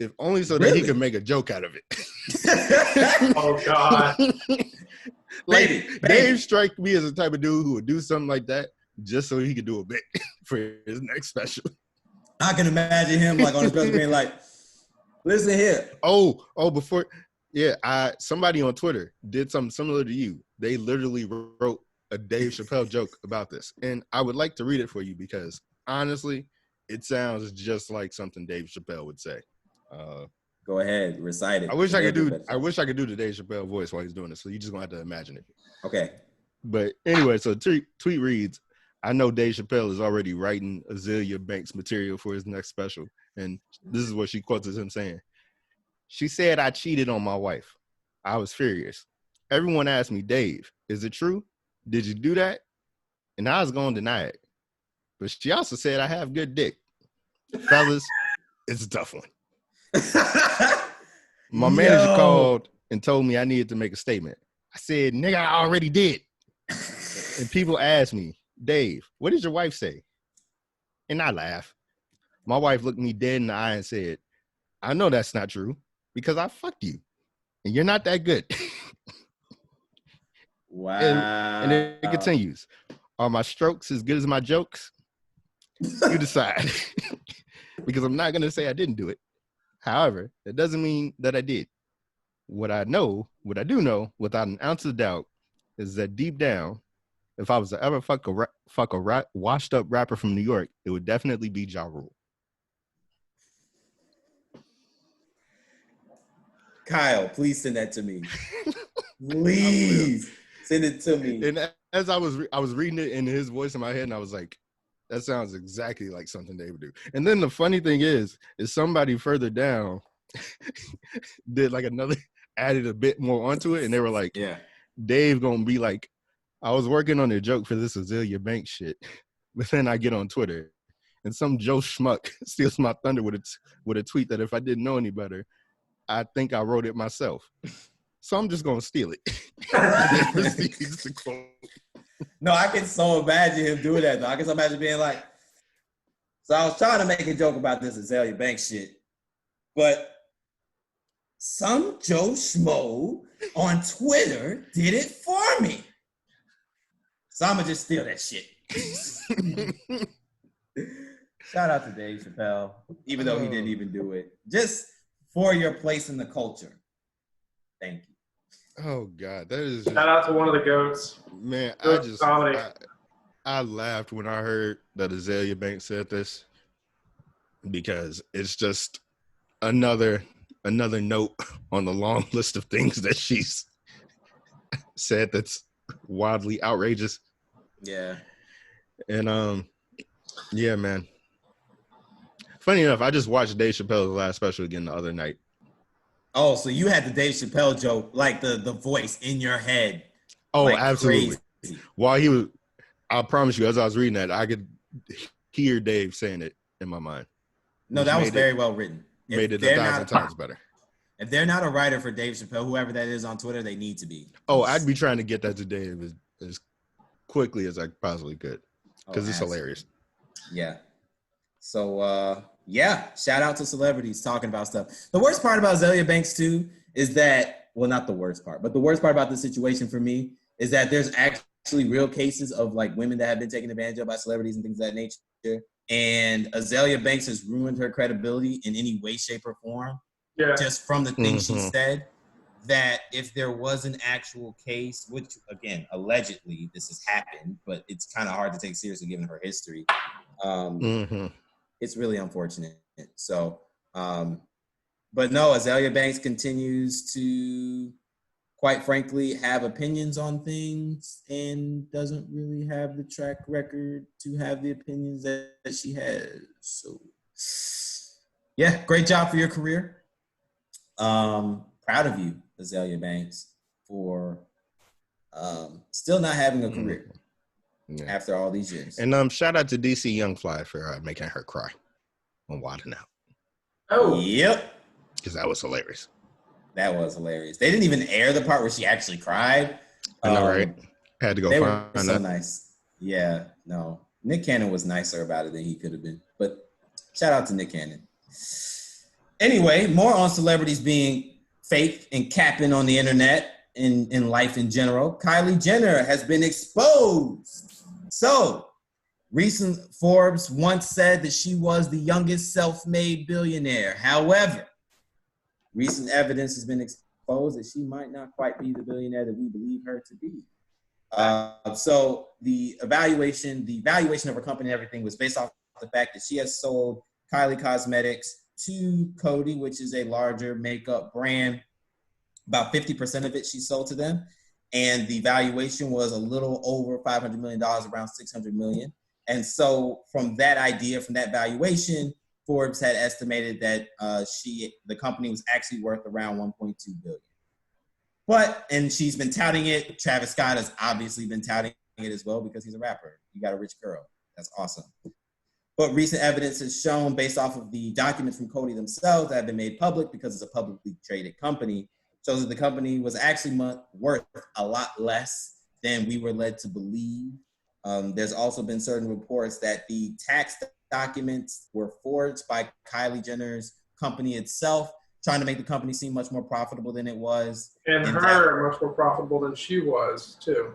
Speaker 1: If only so that he could make a joke out of it.
Speaker 3: Oh, God.
Speaker 1: Like, Dave strike me as the type of dude who would do something like that just so he could do a bit for his next special.
Speaker 2: I can imagine him like on his special being like, listen here.
Speaker 1: Somebody on Twitter did something similar to you. They literally wrote a Dave Chappelle joke about this. And I would like to read it for you because honestly, it sounds just like something Dave Chappelle would say.
Speaker 2: Go ahead, recite it.
Speaker 1: I wish I could do the Dave Chappelle voice while he's doing this. So you just gonna have to imagine it.
Speaker 2: Okay.
Speaker 1: But anyway, so tweet reads, I know Dave Chappelle is already writing Azalea Banks material for his next special. And this is what she quotes as him saying. She said, I cheated on my wife. I was furious. Everyone asked me, Dave, is it true? Did you do that? And I was going to deny it. But she also said, I have good dick. Fellas, it's a tough one. My manager called and told me I needed to make a statement. I said, nigga, I already did. And people asked me, Dave, what did your wife say? And I laughed. My wife looked me dead in the eye and said, I know that's not true because I fucked you and you're not that good.
Speaker 2: Wow.
Speaker 1: And it continues. Are my strokes as good as my jokes? You decide. Because I'm not going to say I didn't do it. However, that doesn't mean that I did. What I do know without an ounce of doubt is that deep down, if I was to ever fuck a washed up rapper from New York, it would definitely be Ja Rule.
Speaker 2: Kyle, please send that to me. Please send it to me.
Speaker 1: And as I was reading it in his voice in my head, and I was like, that sounds exactly like something they would do. And then the funny thing is somebody further down did like added a bit more onto it, and they were like,
Speaker 2: yeah,
Speaker 1: Dave gonna be like, I was working on a joke for this Azalea Banks shit, but then I get on Twitter, and some Joe schmuck steals my thunder with a tweet that if I didn't know any better, I think I wrote it myself. So I'm just gonna steal it.
Speaker 2: No, I can so imagine him doing that though. I can so imagine being like, so I was trying to make a joke about this Azalea Banks shit, but some Joe Schmo on Twitter did it for me. So I'm gonna just steal that shit. Shout out to Dave Chappelle, even though he didn't even do it. Just for your place in the culture. Thank you.
Speaker 1: Oh God, that is just
Speaker 3: Shout out to one of the goats.
Speaker 1: man.
Speaker 3: Comedy.
Speaker 1: I laughed when I heard that Azalea Banks said this because it's just another note on the long list of things that she's said that's wildly outrageous.
Speaker 2: Yeah.
Speaker 1: And yeah, man. Funny enough, I just watched Dave Chappelle's last special again the other night.
Speaker 2: Oh, so you had the Dave Chappelle joke, like the voice in your head.
Speaker 1: Oh,
Speaker 2: like
Speaker 1: absolutely.
Speaker 2: Crazy.
Speaker 1: While he was, I promise you, as I was reading that, I could hear Dave saying it in my mind.
Speaker 2: No, that was very well written.
Speaker 1: Made it 1,000 times better.
Speaker 2: If they're not a writer for Dave Chappelle, whoever that is on Twitter, they need to be.
Speaker 1: Oh, I'd be trying to get that to Dave as quickly as I possibly could because it's hilarious.
Speaker 2: Yeah. So, yeah, shout out to celebrities talking about stuff. The worst part about Azalea Banks, too, is that, well, not the worst part, but the worst part about the situation for me is that there's actually real cases of like women that have been taken advantage of by celebrities and things of that nature. And Azalea Banks has ruined her credibility in any way, shape, or form.
Speaker 3: Yeah.
Speaker 2: Just from the things she said, that if there was an actual case, which again, allegedly this has happened, but it's kind of hard to take seriously given her history. It's really unfortunate. So, but no, Azalea Banks continues to, quite frankly, have opinions on things and doesn't really have the track record to have the opinions that she has. So, yeah, great job for your career. Proud of you, Azalea Banks, for still not having a career after all these years.
Speaker 1: And shout out to DC Young Fly for making her cry on Wild 'N Out.
Speaker 3: Oh,
Speaker 2: yep,
Speaker 1: because that was hilarious.
Speaker 2: That was hilarious. They didn't even air the part where she actually cried.
Speaker 1: I know, right? Had to go find that.
Speaker 2: So nice. Yeah, no. Nick Cannon was nicer about it than he could have been. But shout out to Nick Cannon. Anyway, more on celebrities being fake and capping on the internet in life in general. Kylie Jenner has been exposed. So, recent Forbes once said that she was the youngest self-made billionaire. However, recent evidence has been exposed that she might not quite be the billionaire that we believe her to be. So the valuation of her company and everything was based off the fact that she has sold Kylie Cosmetics to Coty, which is a larger makeup brand. About 50% of it she sold to them. And the valuation was a little over $500 million, around $600 million. And so from that idea, from that valuation, Forbes had estimated that the company was actually worth around $1.2 billion. And she's been touting it. Travis Scott has obviously been touting it as well because he's a rapper. You got a rich girl. That's awesome. But recent evidence has shown, based off of the documents from Coty themselves that have been made public because it's a publicly traded company, shows that the company was actually worth a lot less than we were led to believe. There's also been certain reports that the tax documents were forged by Kylie Jenner's company itself, trying to make the company seem much more profitable than it was.
Speaker 3: And her much more profitable than she was, too.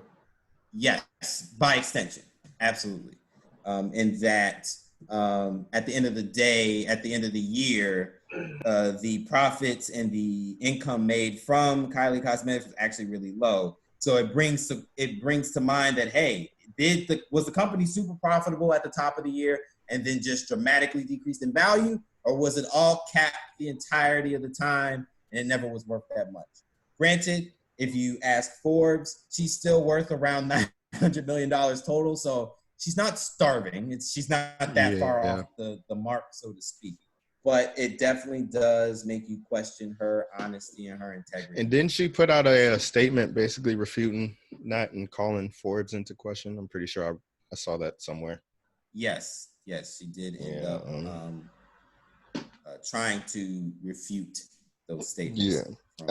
Speaker 2: Yes, by extension. Absolutely. And that at the end of the day, at the end of the year, the profits and the income made from Kylie Cosmetics was actually really low. So it brings to mind that, hey, was the company super profitable at the top of the year and then just dramatically decreased in value? Or was it all capped the entirety of the time and it never was worth that much? Granted, if you ask Forbes, she's still worth around $900 million total. So she's not starving. She's not that far off the mark, so to speak. But it definitely does make you question her honesty and her integrity.
Speaker 1: And didn't she put out a statement basically refuting that and calling Forbes into question? I'm pretty sure I saw that somewhere.
Speaker 2: Yes, she did end up trying to refute those statements.
Speaker 1: Yeah.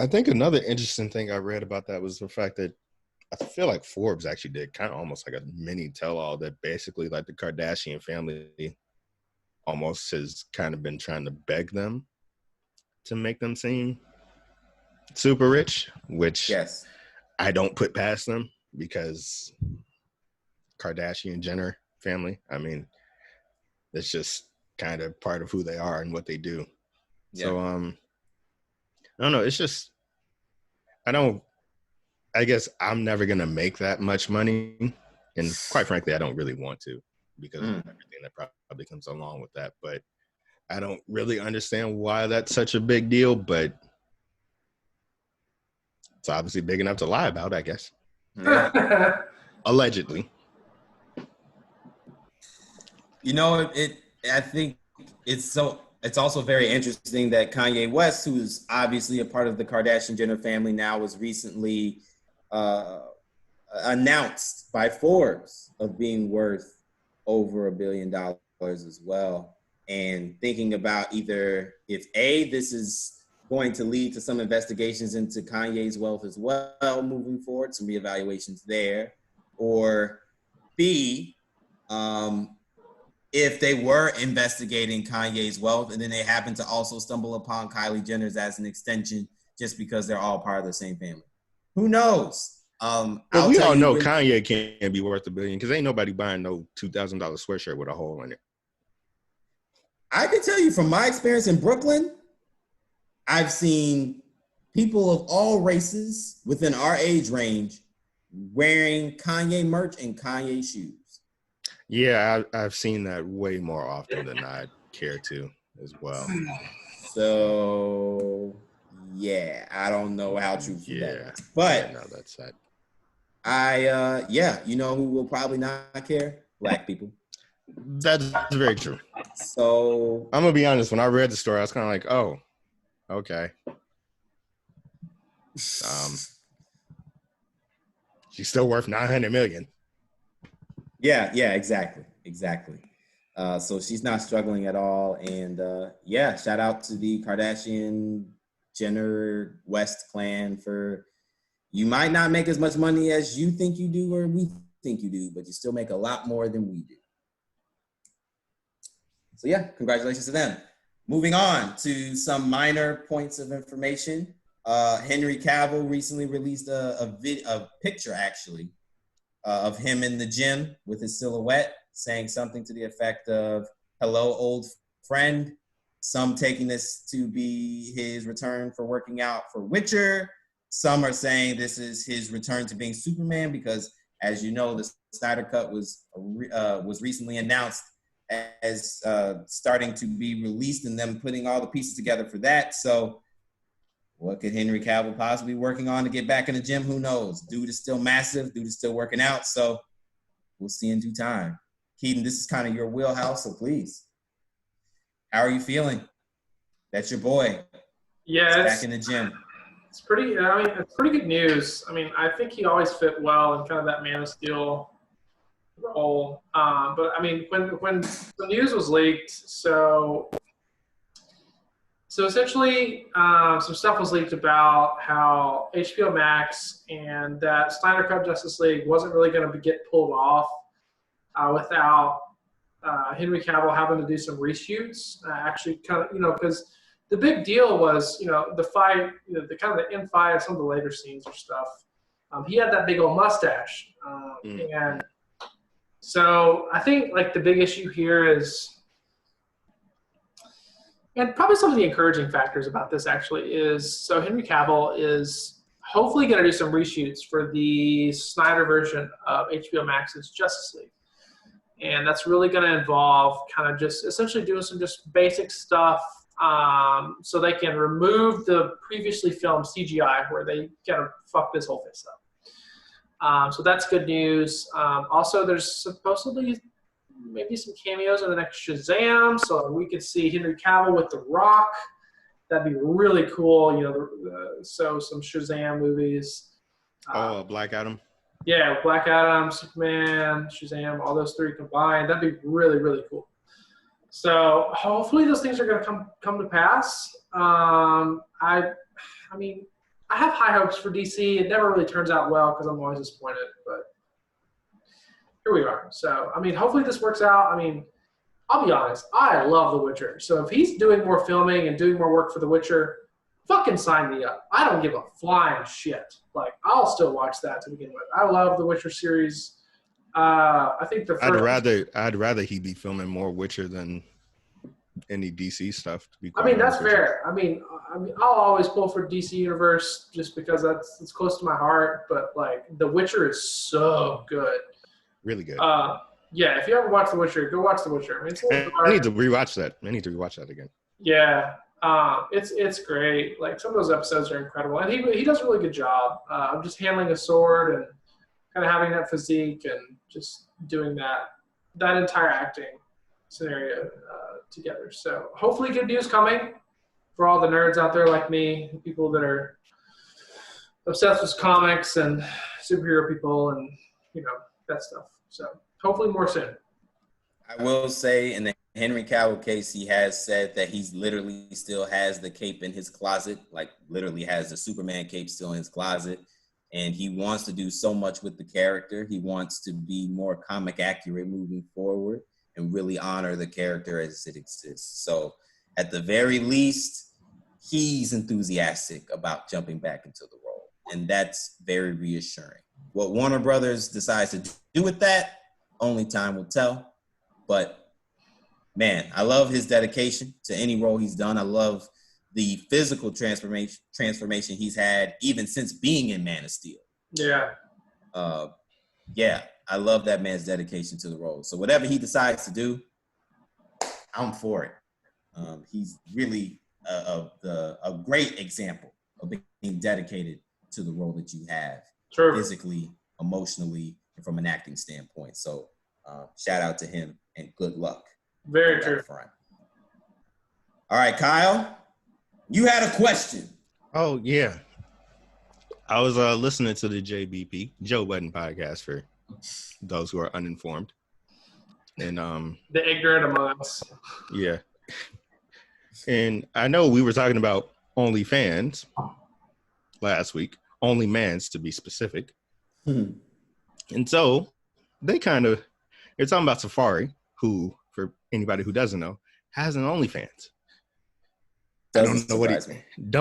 Speaker 1: I think another interesting thing I read about that was the fact that I feel like Forbes actually did kind of almost like a mini tell-all that basically like the Kardashian family almost has kind of been trying to beg them to make them seem super rich, which I don't put past them because Kardashian Jenner family, I mean, it's just kind of part of who they are and what they do. Yeah. So I don't know, it's just I don't I guess I'm never gonna make that much money, and quite frankly, I don't really want to because of everything that probably comes along with that. But I don't really understand why that's such a big deal, but it's obviously big enough to lie about, I guess.
Speaker 2: Yeah.
Speaker 1: Allegedly.
Speaker 2: You know, I think it's also very interesting that Kanye West, who's obviously a part of the Kardashian Jenner family now, was recently announced by Forbes of being worth over $1 billion as well. And thinking about either if this is going to lead to some investigations into Kanye's wealth as well moving forward, some reevaluations there, or B, if they were investigating Kanye's wealth and then they happen to also stumble upon Kylie Jenner's as an extension just because they're all part of the same family. Who knows?
Speaker 1: Well, we all know Kanye can't be worth $1 billion because ain't nobody buying no $2,000 sweatshirt with a hole in it.
Speaker 2: I can tell you from my experience in Brooklyn, I've seen people of all races within our age range wearing Kanye merch and Kanye shoes.
Speaker 1: Yeah, I've seen that way more often than I'd care to as well.
Speaker 2: So, yeah, I don't know how truthful that is. But
Speaker 1: no, that's that.
Speaker 2: You know who will probably not care? Black people.
Speaker 1: That's very true.
Speaker 2: So
Speaker 1: I'm gonna be honest. When I read the story, I was kind of like, "Oh, okay." She's still worth $900 million.
Speaker 2: Yeah, exactly. So she's not struggling at all, and shout out to the Kardashian Jenner West clan for. You might not make as much money as you think you do or we think you do, but you still make a lot more than we do. So yeah, congratulations to them. Moving on to some minor points of information. Henry Cavill recently released a picture actually of him in the gym with his silhouette, saying something to the effect of "Hello, old friend." Some taking this to be his return for working out for Witcher. Some are saying this is his return to being Superman because, as you know, the Snyder Cut was recently announced as starting to be released and them putting all the pieces together for that. So what could Henry Cavill possibly be working on to get back in the gym? Who knows? Dude is still massive. Dude is still working out. So we'll see in due time. Keaton, this is kind of your wheelhouse, so please. How are you feeling? That's your boy.
Speaker 3: Yeah,
Speaker 2: He's back in the gym.
Speaker 3: It's pretty good news. I mean, I think he always fit well in kind of that Man of Steel role. But I mean, when the news was leaked, so essentially some stuff was leaked about how HBO Max and that Snyder Cut Justice League wasn't really going to get pulled off without Henry Cavill having to do some reshoots. Actually, kind of, because the big deal was, the fight, the kind of the end fight, some of the later scenes or stuff. He had that big old mustache, and so I think like the big issue here is, and probably some of the encouraging factors about this actually is, so Henry Cavill is hopefully going to do some reshoots for the Snyder version of HBO Max's Justice League. And that's really going to involve kind of just essentially doing some just basic stuff so they can remove the previously filmed CGI where they kind of fucked this whole face up. So that's good news. Also, there's supposedly maybe some cameos in the next Shazam, so we could see Henry Cavill with The Rock. That'd be really cool. So some Shazam movies.
Speaker 1: Black Adam.
Speaker 3: Yeah, Black Adam, Superman, Shazam, all those three combined. That'd be really, really cool. So hopefully those things are going to come to pass. I mean, I have high hopes for DC. It never really turns out well because I'm always disappointed, but here we are. So, I mean, hopefully this works out. I mean, I'll be honest. I love The Witcher. So if he's doing more filming and doing more work for The Witcher, fucking sign me up. I don't give a flying shit. Like, I'll still watch that to begin with. I love the Witcher series. I think the first.
Speaker 1: I'd rather he be filming more Witcher than any DC stuff. To be
Speaker 3: I mean, that's fair. I mean, mean, I'll always pull for DC Universe just because it's close to my heart. But like, The Witcher is so good.
Speaker 1: Really good.
Speaker 3: Yeah, if you ever watch The Witcher, go watch The Witcher. I mean,
Speaker 1: I need to rewatch that. Again.
Speaker 3: Yeah, it's great. Like, some of those episodes are incredible, and he does a really good job of just handling a sword and kind of having that physique and just doing that entire acting scenario together. So hopefully, good news coming for all the nerds out there like me, people that are obsessed with comics and superhero people and that stuff. So hopefully more soon.
Speaker 4: I will say in the Henry Cavill case, he has said that he's literally still has the cape in his closet, like literally has the Superman cape still in his closet. And he wants to do so much with the character. He wants to be more comic accurate moving forward and really honor the character as it exists. So at the very least, he's enthusiastic about jumping back into the role. And that's very reassuring. What Warner Brothers decides to do with that, only time will tell. But man, I love his dedication to any role he's done. I love the physical transformation he's had even since being in Man of Steel.
Speaker 3: Yeah.
Speaker 4: Yeah, I love that man's dedication to the role. So whatever he decides to do, I'm for it. He's really a great example of being dedicated to the role that you have.
Speaker 3: True.
Speaker 4: Physically, emotionally, and from an acting standpoint. So shout out to him and good luck.
Speaker 3: Very true.
Speaker 4: Front. All right, Kyle, you had a question.
Speaker 1: Oh, yeah. I was listening to the JBP, Joe Budden podcast, for those who are uninformed. And
Speaker 3: the ignorant among us.
Speaker 1: Yeah. And I know we were talking about OnlyFans last week, OnlyMans to be specific. And so they're talking about Safari, who, for anybody who doesn't know, has an OnlyFans. I don't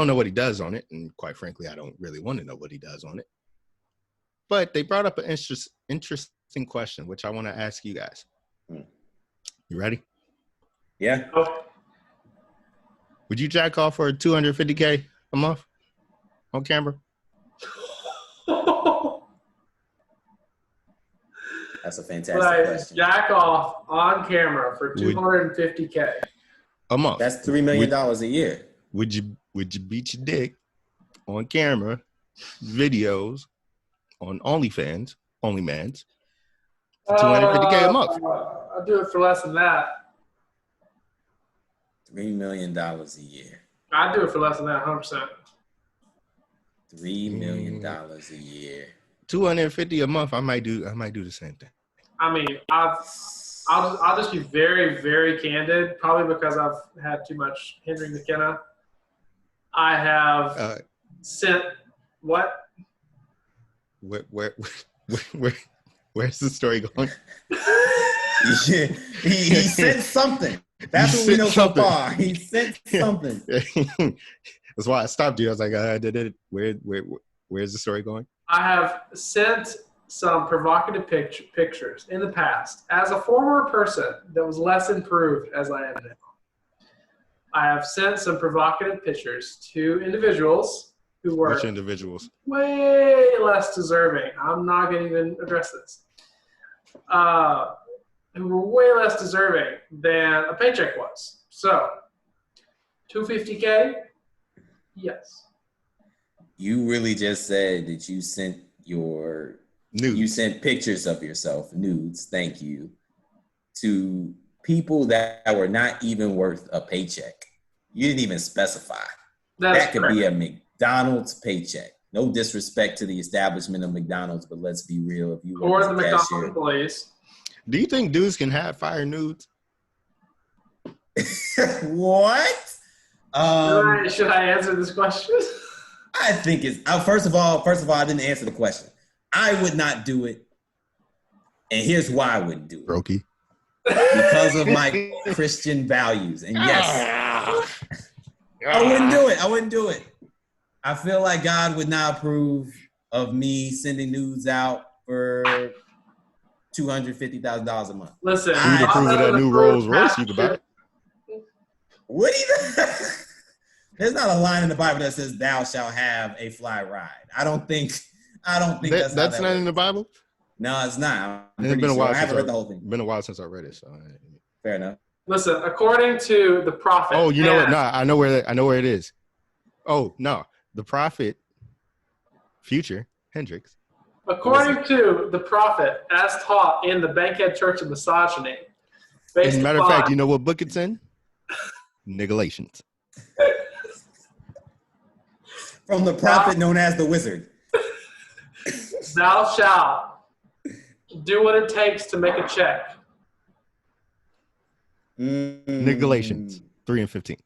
Speaker 1: know what he does on it, and quite frankly, I don't really want to know what he does on it. But they brought up an interesting question, which I want to ask you guys. You ready?
Speaker 4: Yeah.
Speaker 1: Would you jack off for $250K a month on camera?
Speaker 4: That's a fantastic question.
Speaker 3: Jack off on camera for $250K
Speaker 1: a month.
Speaker 4: That's $3 million a year.
Speaker 1: Would you beat your dick on camera, videos on OnlyMans, for $250K a month?
Speaker 3: I'll do it for less than that.
Speaker 4: $3 million a year.
Speaker 3: I'd do it for less than that, 100%.
Speaker 4: $3 million a year.
Speaker 1: $250 a month. I might do the same thing.
Speaker 3: I mean, I'll just be very, very candid, probably because I've had too much Henry McKenna. I have sent what?
Speaker 1: Where's the story going?
Speaker 4: he sent something. That's what we know so far. He sent something.
Speaker 1: That's why I stopped you. I was like, where's the story going?
Speaker 3: I have sent some provocative pictures in the past as a former person that was less improved as I am now. I have sent some provocative pictures to individuals who were
Speaker 1: Which individuals?
Speaker 3: way less deserving. I'm not going to even address this. Who were way less deserving than a paycheck was. So, $250K? Yes.
Speaker 4: You really just said that you sent nudes. You sent pictures of yourself, nudes, thank you, to people that were not even worth a paycheck. You didn't even specify. That could be a McDonald's paycheck. No disrespect to the establishment of McDonald's, but let's be real. If you
Speaker 3: or the McDonald's employees.
Speaker 1: Do you think dudes can have fire nudes?
Speaker 4: What?
Speaker 3: Should I answer this question?
Speaker 4: I think it's first of all, I didn't answer the question. I would not do it, and here's why I wouldn't do it.
Speaker 1: Brokey.
Speaker 4: Because of my Christian values, and yes, I wouldn't do it. I feel like God would not approve of me sending nudes out for $250,000 a month.
Speaker 3: Listen,
Speaker 1: you'd approve of that new Rolls Royce you could buy.
Speaker 4: Would he?
Speaker 2: There's not a line in the Bible that says thou shalt have a fly ride. I don't think that's
Speaker 1: That's
Speaker 2: how that
Speaker 1: not
Speaker 2: works.
Speaker 1: in the Bible.
Speaker 2: No, it's not. I'm
Speaker 1: It's
Speaker 2: pretty
Speaker 1: been a
Speaker 2: sure.
Speaker 1: while
Speaker 2: I
Speaker 1: since
Speaker 2: haven't read the whole thing.
Speaker 1: Been a while since I read it. So.
Speaker 2: Fair enough.
Speaker 3: Listen, according to the prophet.
Speaker 1: Oh, you know what? No, I know where it is. Oh no, the prophet, future Hendrix.
Speaker 3: According to the prophet, as taught in the Bankhead Church of Misogyny.
Speaker 1: As a matter of fact, you know what book it's in? Nigalations.
Speaker 2: From the prophet known as the wizard.
Speaker 3: Thou shalt do what it takes to make a check.
Speaker 1: Nigalations 3 and 15.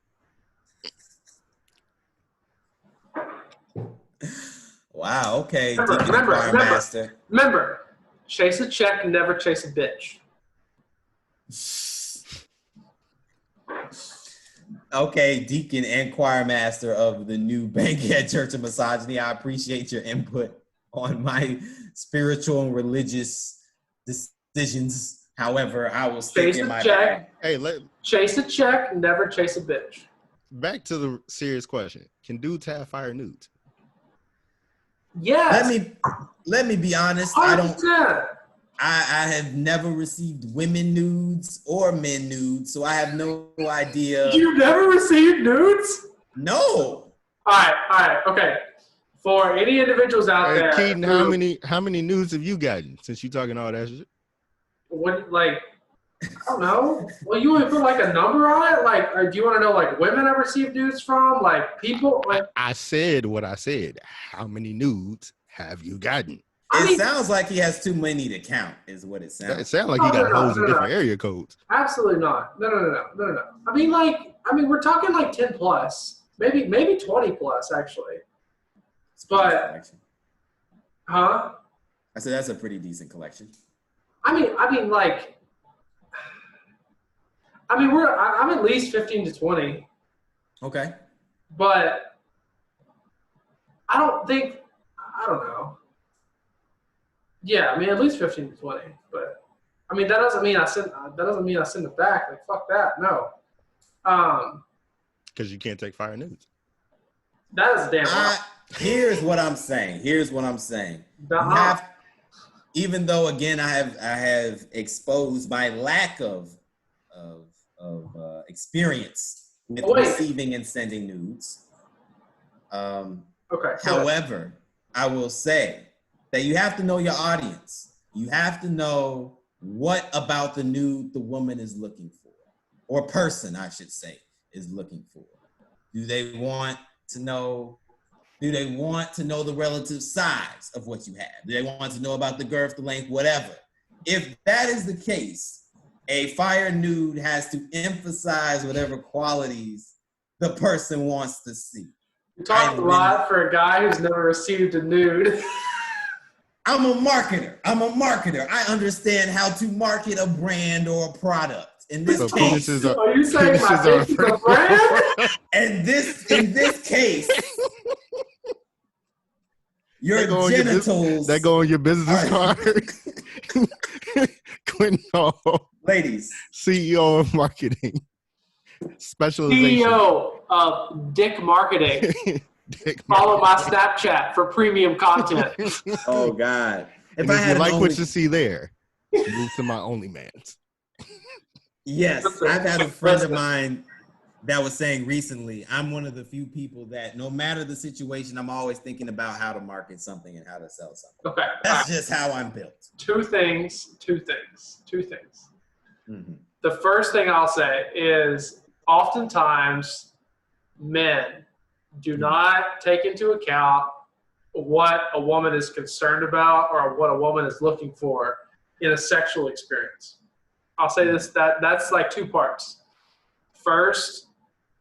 Speaker 2: Wow, okay.
Speaker 3: Remember, chase a check, never chase a bitch.
Speaker 2: Okay, deacon and choir master of the new Bankhead Church of Misogyny, I appreciate your input on my spiritual and religious decisions. However, I will stick in my
Speaker 3: check.
Speaker 1: Hey,
Speaker 3: chase a check, never chase a bitch.
Speaker 1: Back to the serious question: can dudes have fire nudes?
Speaker 3: Yes.
Speaker 2: Let me be honest.
Speaker 3: 100%.
Speaker 2: I have never received women nudes or men nudes, so I have no idea.
Speaker 3: You never received nudes?
Speaker 2: No.
Speaker 3: All right, okay. For any individuals out there,
Speaker 1: Keaton, how many nudes have you gotten since you talking all that shit?
Speaker 3: What, like, I don't know. Well, you want to put like a number on it? Like, or do you want to know like women I've received nudes from? Like people? Like
Speaker 1: I said what I said. How many nudes have you gotten?
Speaker 2: It sounds like he has too many to count, is what it sounds.
Speaker 1: It sounds like he got hoes in different area codes.
Speaker 3: Absolutely not. No. I mean, we're talking like 10 plus, maybe 20 plus actually. But, huh?
Speaker 2: I said that's a pretty decent collection.
Speaker 3: I'm at least 15 to 20.
Speaker 2: Okay.
Speaker 3: But I don't know. Yeah, I mean at least 15 to 20. But I mean that doesn't mean I send it back. Like fuck that. No.
Speaker 1: Because you can't take fire nudes.
Speaker 3: That is damn right.
Speaker 2: Here's what I'm saying. Even though again I have exposed my lack of experience with receiving and sending nudes.
Speaker 3: Okay.
Speaker 2: However, I will say that you have to know your audience. You have to know what about the nude the woman is looking for, or person, I should say, is looking for. Do they want to know the relative size of what you have? Do they want to know about the girth, the length, whatever? If that is the case, a fire nude has to emphasize whatever qualities the person wants to see.
Speaker 3: You're talking a lot for a guy who's never received a nude.
Speaker 2: I'm a marketer. I understand how to market a brand or a product. In this case,
Speaker 3: are you saying my bitch is a brand?
Speaker 2: And in this case, your genitals
Speaker 1: that go on your business card. Quentin Hall,
Speaker 2: ladies,
Speaker 1: CEO of marketing, specialization.
Speaker 3: CEO of Dick Marketing. Follow my Snapchat for premium content.
Speaker 2: Oh God!
Speaker 1: If you like what you see there, move to my OnlyMans.
Speaker 2: Yes, I've had a friend of mine that was saying recently, I'm one of the few people that no matter the situation, I'm always thinking about how to market something and how to sell something.
Speaker 3: Okay.
Speaker 2: That's just how I'm built.
Speaker 3: Two things.
Speaker 2: Mm-hmm.
Speaker 3: The first thing I'll say is oftentimes men do not take into account what a woman is concerned about or what a woman is looking for in a sexual experience. I'll say this, that's like two parts. First,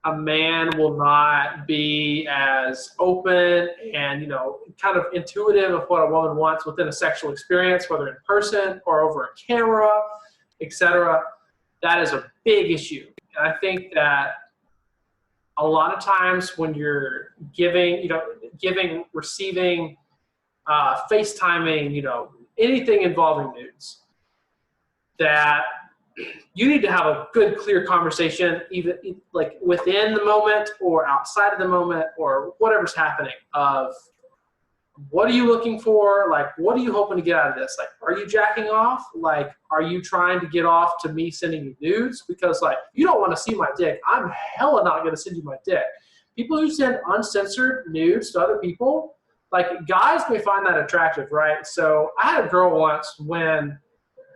Speaker 3: a man will not be as open and, kind of intuitive of what a woman wants within a sexual experience, whether in person or over a camera, etc. That is a big issue. And I think that a lot of times when you're giving, receiving, FaceTiming, anything involving nudes, that you need to have a good, clear conversation, even like within the moment or outside of the moment or whatever's happening of what are you looking for? Like, what are you hoping to get out of this? Like, are you jacking off? Like, are you trying to get off to me sending you nudes? Because like, you don't want to see my dick. I'm hella not going to send you my dick. People who send uncensored nudes to other people, like guys may find that attractive, right? So I had a girl once when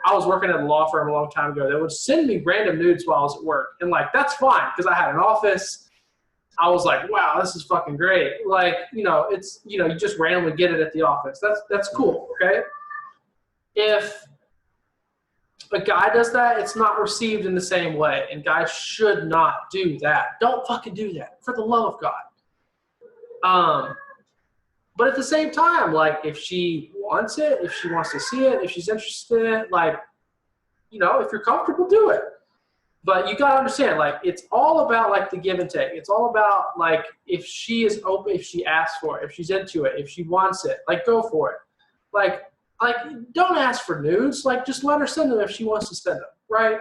Speaker 3: I was working at a law firm a long time ago that would send me random nudes while I was at work. And like, that's fine because I had an office. I was like, wow, this is fucking great. Like, it's, you just randomly get it at the office. That's cool, okay? If a guy does that, it's not received in the same way. And guys should not do that. Don't fucking do that, for the love of God. But at the same time, like, if she wants it, if she wants to see it, if she's interested in it, like, if you're comfortable, do it. But you gotta understand, like, it's all about like the give and take. It's all about like if she is open, if she asks for it, if she's into it, if she wants it, like go for it. Like don't ask for nudes. Like just let her send them if she wants to send them, right?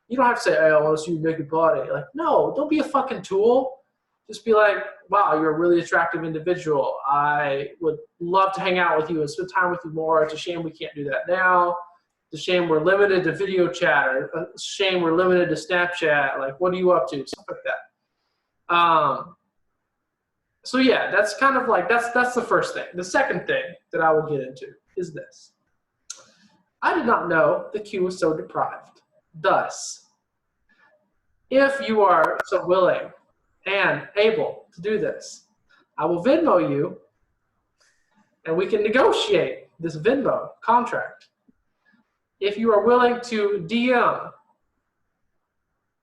Speaker 3: You don't have to say, "Hey, I want to see your naked body." Like, no, don't be a fucking tool. Just be like, "Wow, you're a really attractive individual. I would love to hang out with you and spend time with you more. It's a shame we can't do that now. It's a shame we're limited to video chat, or a shame we're limited to Snapchat. Like, what are you up to?" Stuff like that. So yeah, that's kind of like, that's the first thing. The second thing that I would get into is this. I did not know the Q was so deprived. Thus, if you are so willing and able to do this, I will Venmo you and we can negotiate this Venmo contract. If you are willing to DM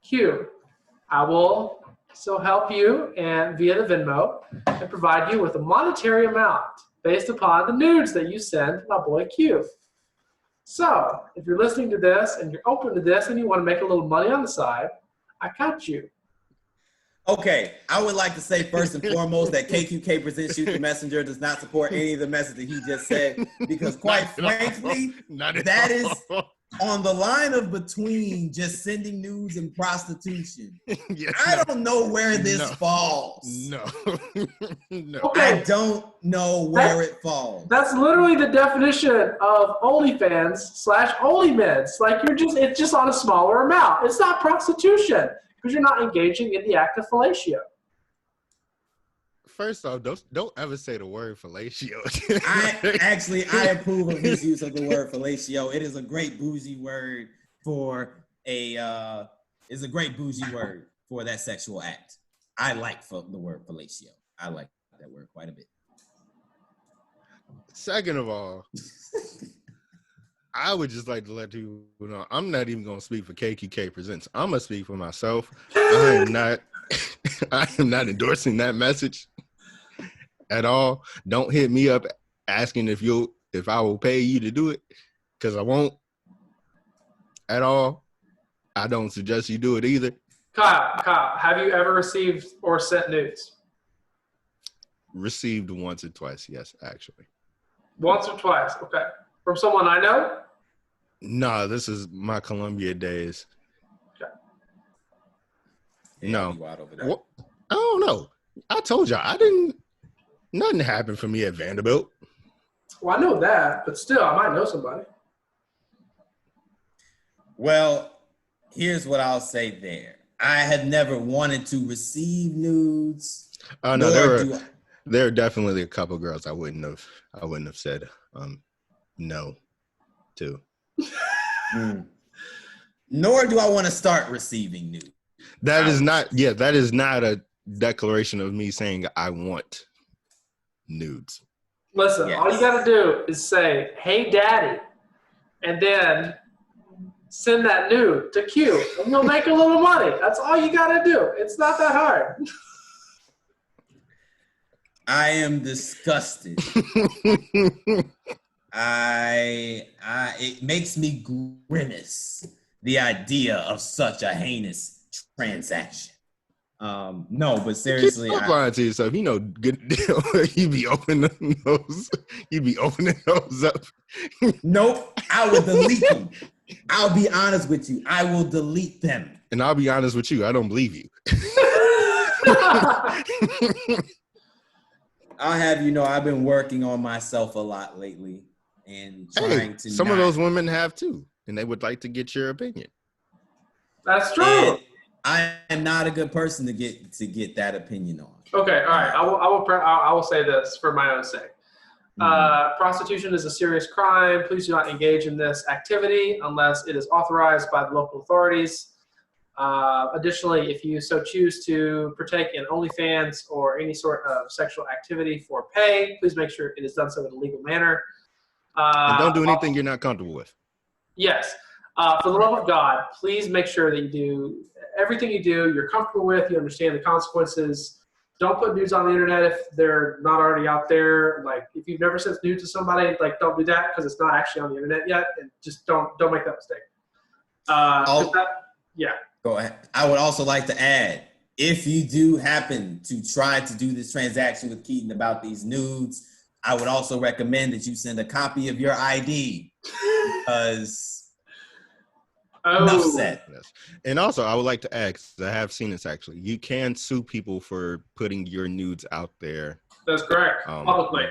Speaker 3: Q, I will still help you and via the Venmo and provide you with a monetary amount based upon the nudes that you send my boy Q. So if you're listening to this and you're open to this and you want to make a little money on the side, I got you.
Speaker 2: Okay, I would like to say first and foremost that KQK Presents Shoot the Messenger does not support any of the message that he just said, because quite frankly, that is on the line of between just sending nudes and prostitution. Yeah, I don't know where this falls.
Speaker 1: No. No.
Speaker 3: Okay.
Speaker 2: I don't know where it falls.
Speaker 3: That's literally the definition of OnlyFans/OnlyMeds. Like it's just on a smaller amount. It's not prostitution because you're not engaging in the act of fellatio.
Speaker 1: First off, don't ever say the word fellatio.
Speaker 2: I approve of his use of the word fellatio. It is a great bougie word for that sexual act. I like the word fellatio. I like that word quite a bit.
Speaker 1: Second of all, I would just like to let you know, I'm not even going to speak for KQK Presents. I'm going to speak for myself. I am not endorsing that message at all. Don't hit me up asking if I will pay you to do it, because I won't at all. I don't suggest you do it either.
Speaker 3: Kyle, have you ever received or sent nudes?
Speaker 1: Received once or twice, yes, actually.
Speaker 3: Once or twice, okay. From someone I know?
Speaker 1: No, this is my Columbia days.
Speaker 3: Okay.
Speaker 1: No. Well, I don't know. I told y'all, nothing happened for me at Vanderbilt.
Speaker 3: Well, I know that, but still, I might know somebody.
Speaker 2: Well, here's what I'll say there. I had never wanted to receive nudes.
Speaker 1: Oh no, there are definitely a couple girls I wouldn't have said no to.
Speaker 2: Nor do I want to start receiving nudes.
Speaker 1: That is not a declaration of me saying I want nudes.
Speaker 3: Listen,
Speaker 2: yes.
Speaker 3: All you got to do is say, "Hey, daddy," and then send that nude to Q, and you'll make a little money. That's all you got to do. It's not that hard.
Speaker 2: I am disgusted. It makes me grimace, the idea of such a heinous transaction. No, but seriously,
Speaker 1: Keep lying to yourself. Good deal. You be opening those up.
Speaker 2: Nope, I would delete them. I'll be honest with you. I will delete them.
Speaker 1: And I'll be honest with you, I don't believe you.
Speaker 2: I'll have you know I've been working on myself a lot lately and trying to.
Speaker 1: Some of those women have too, and they would like to get your opinion.
Speaker 3: That's true.
Speaker 2: And I am not a good person to get that opinion on.
Speaker 3: Okay, all right. I will say this for my own sake. Prostitution is a serious crime. Please do not engage in this activity unless it is authorized by the local authorities. Additionally, if you so choose to partake in OnlyFans or any sort of sexual activity for pay, please make sure it is done so in a legal manner.
Speaker 1: And don't do anything you're not comfortable with.
Speaker 3: Yes. For the love of God, please make sure that you do everything you do, you're comfortable with, you understand the consequences. Don't put nudes on the internet if they're not already out there. Like, if you've never sent nudes to somebody, like, don't do that because it's not actually on the internet yet. And just don't make that mistake. Yeah.
Speaker 2: Go ahead. I would also like to add, if you do happen to try to do this transaction with Keaton about these nudes, I would also recommend that you send a copy of your ID because enough said.
Speaker 1: Yes. And also, I would like to add, 'cause I have seen this actually, you can sue people for putting your nudes out there.
Speaker 3: That's correct. Publicly.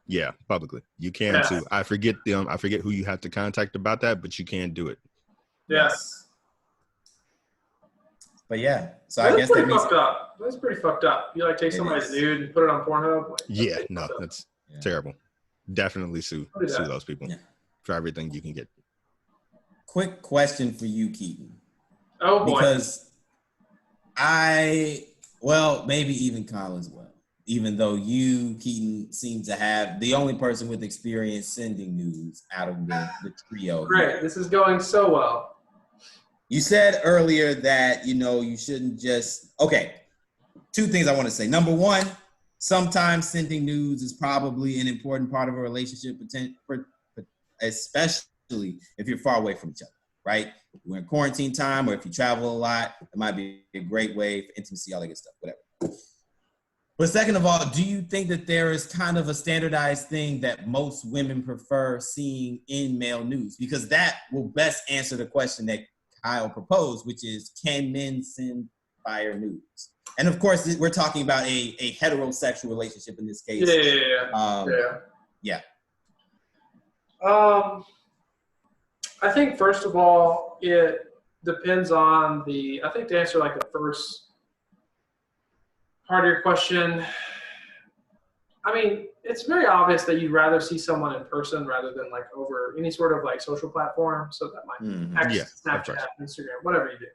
Speaker 1: Yeah, publicly. You can sue. I forget who you have to contact about that, but you can do it.
Speaker 3: Yes.
Speaker 2: But yeah, so
Speaker 3: That's
Speaker 2: I guess
Speaker 3: pretty fucked up. That's pretty fucked up. You like take somebody's nude and put it on Pornhub? Like,
Speaker 1: yeah, no, that's terrible. Definitely sue those people for everything you can get.
Speaker 2: Quick question for you, Keaton.
Speaker 3: Oh boy.
Speaker 2: Because maybe even Kyle as well. Even though you, Keaton, seem to have the only person with experience sending nudes out of the trio.
Speaker 3: Great. This is going so well.
Speaker 2: You said earlier that, you shouldn't just... Okay, two things I want to say. Number one, sometimes sending nudes is probably an important part of a relationship, especially if you're far away from each other, right? We're in quarantine time, or if you travel a lot, it might be a great way for intimacy, all that good stuff, whatever. But second of all, do you think that there is kind of a standardized thing that most women prefer seeing in male nudes? Because that will best answer the question that Kyle proposed, which is, can men send fire nudes? And of course, we're talking about a heterosexual relationship in this case.
Speaker 3: Yeah. I think first of all, it depends on I think to answer like the first part of your question, I mean, it's very obvious that you'd rather see someone in person rather than like over any sort of like social platform. So that might be Snapchat, Instagram, whatever you do.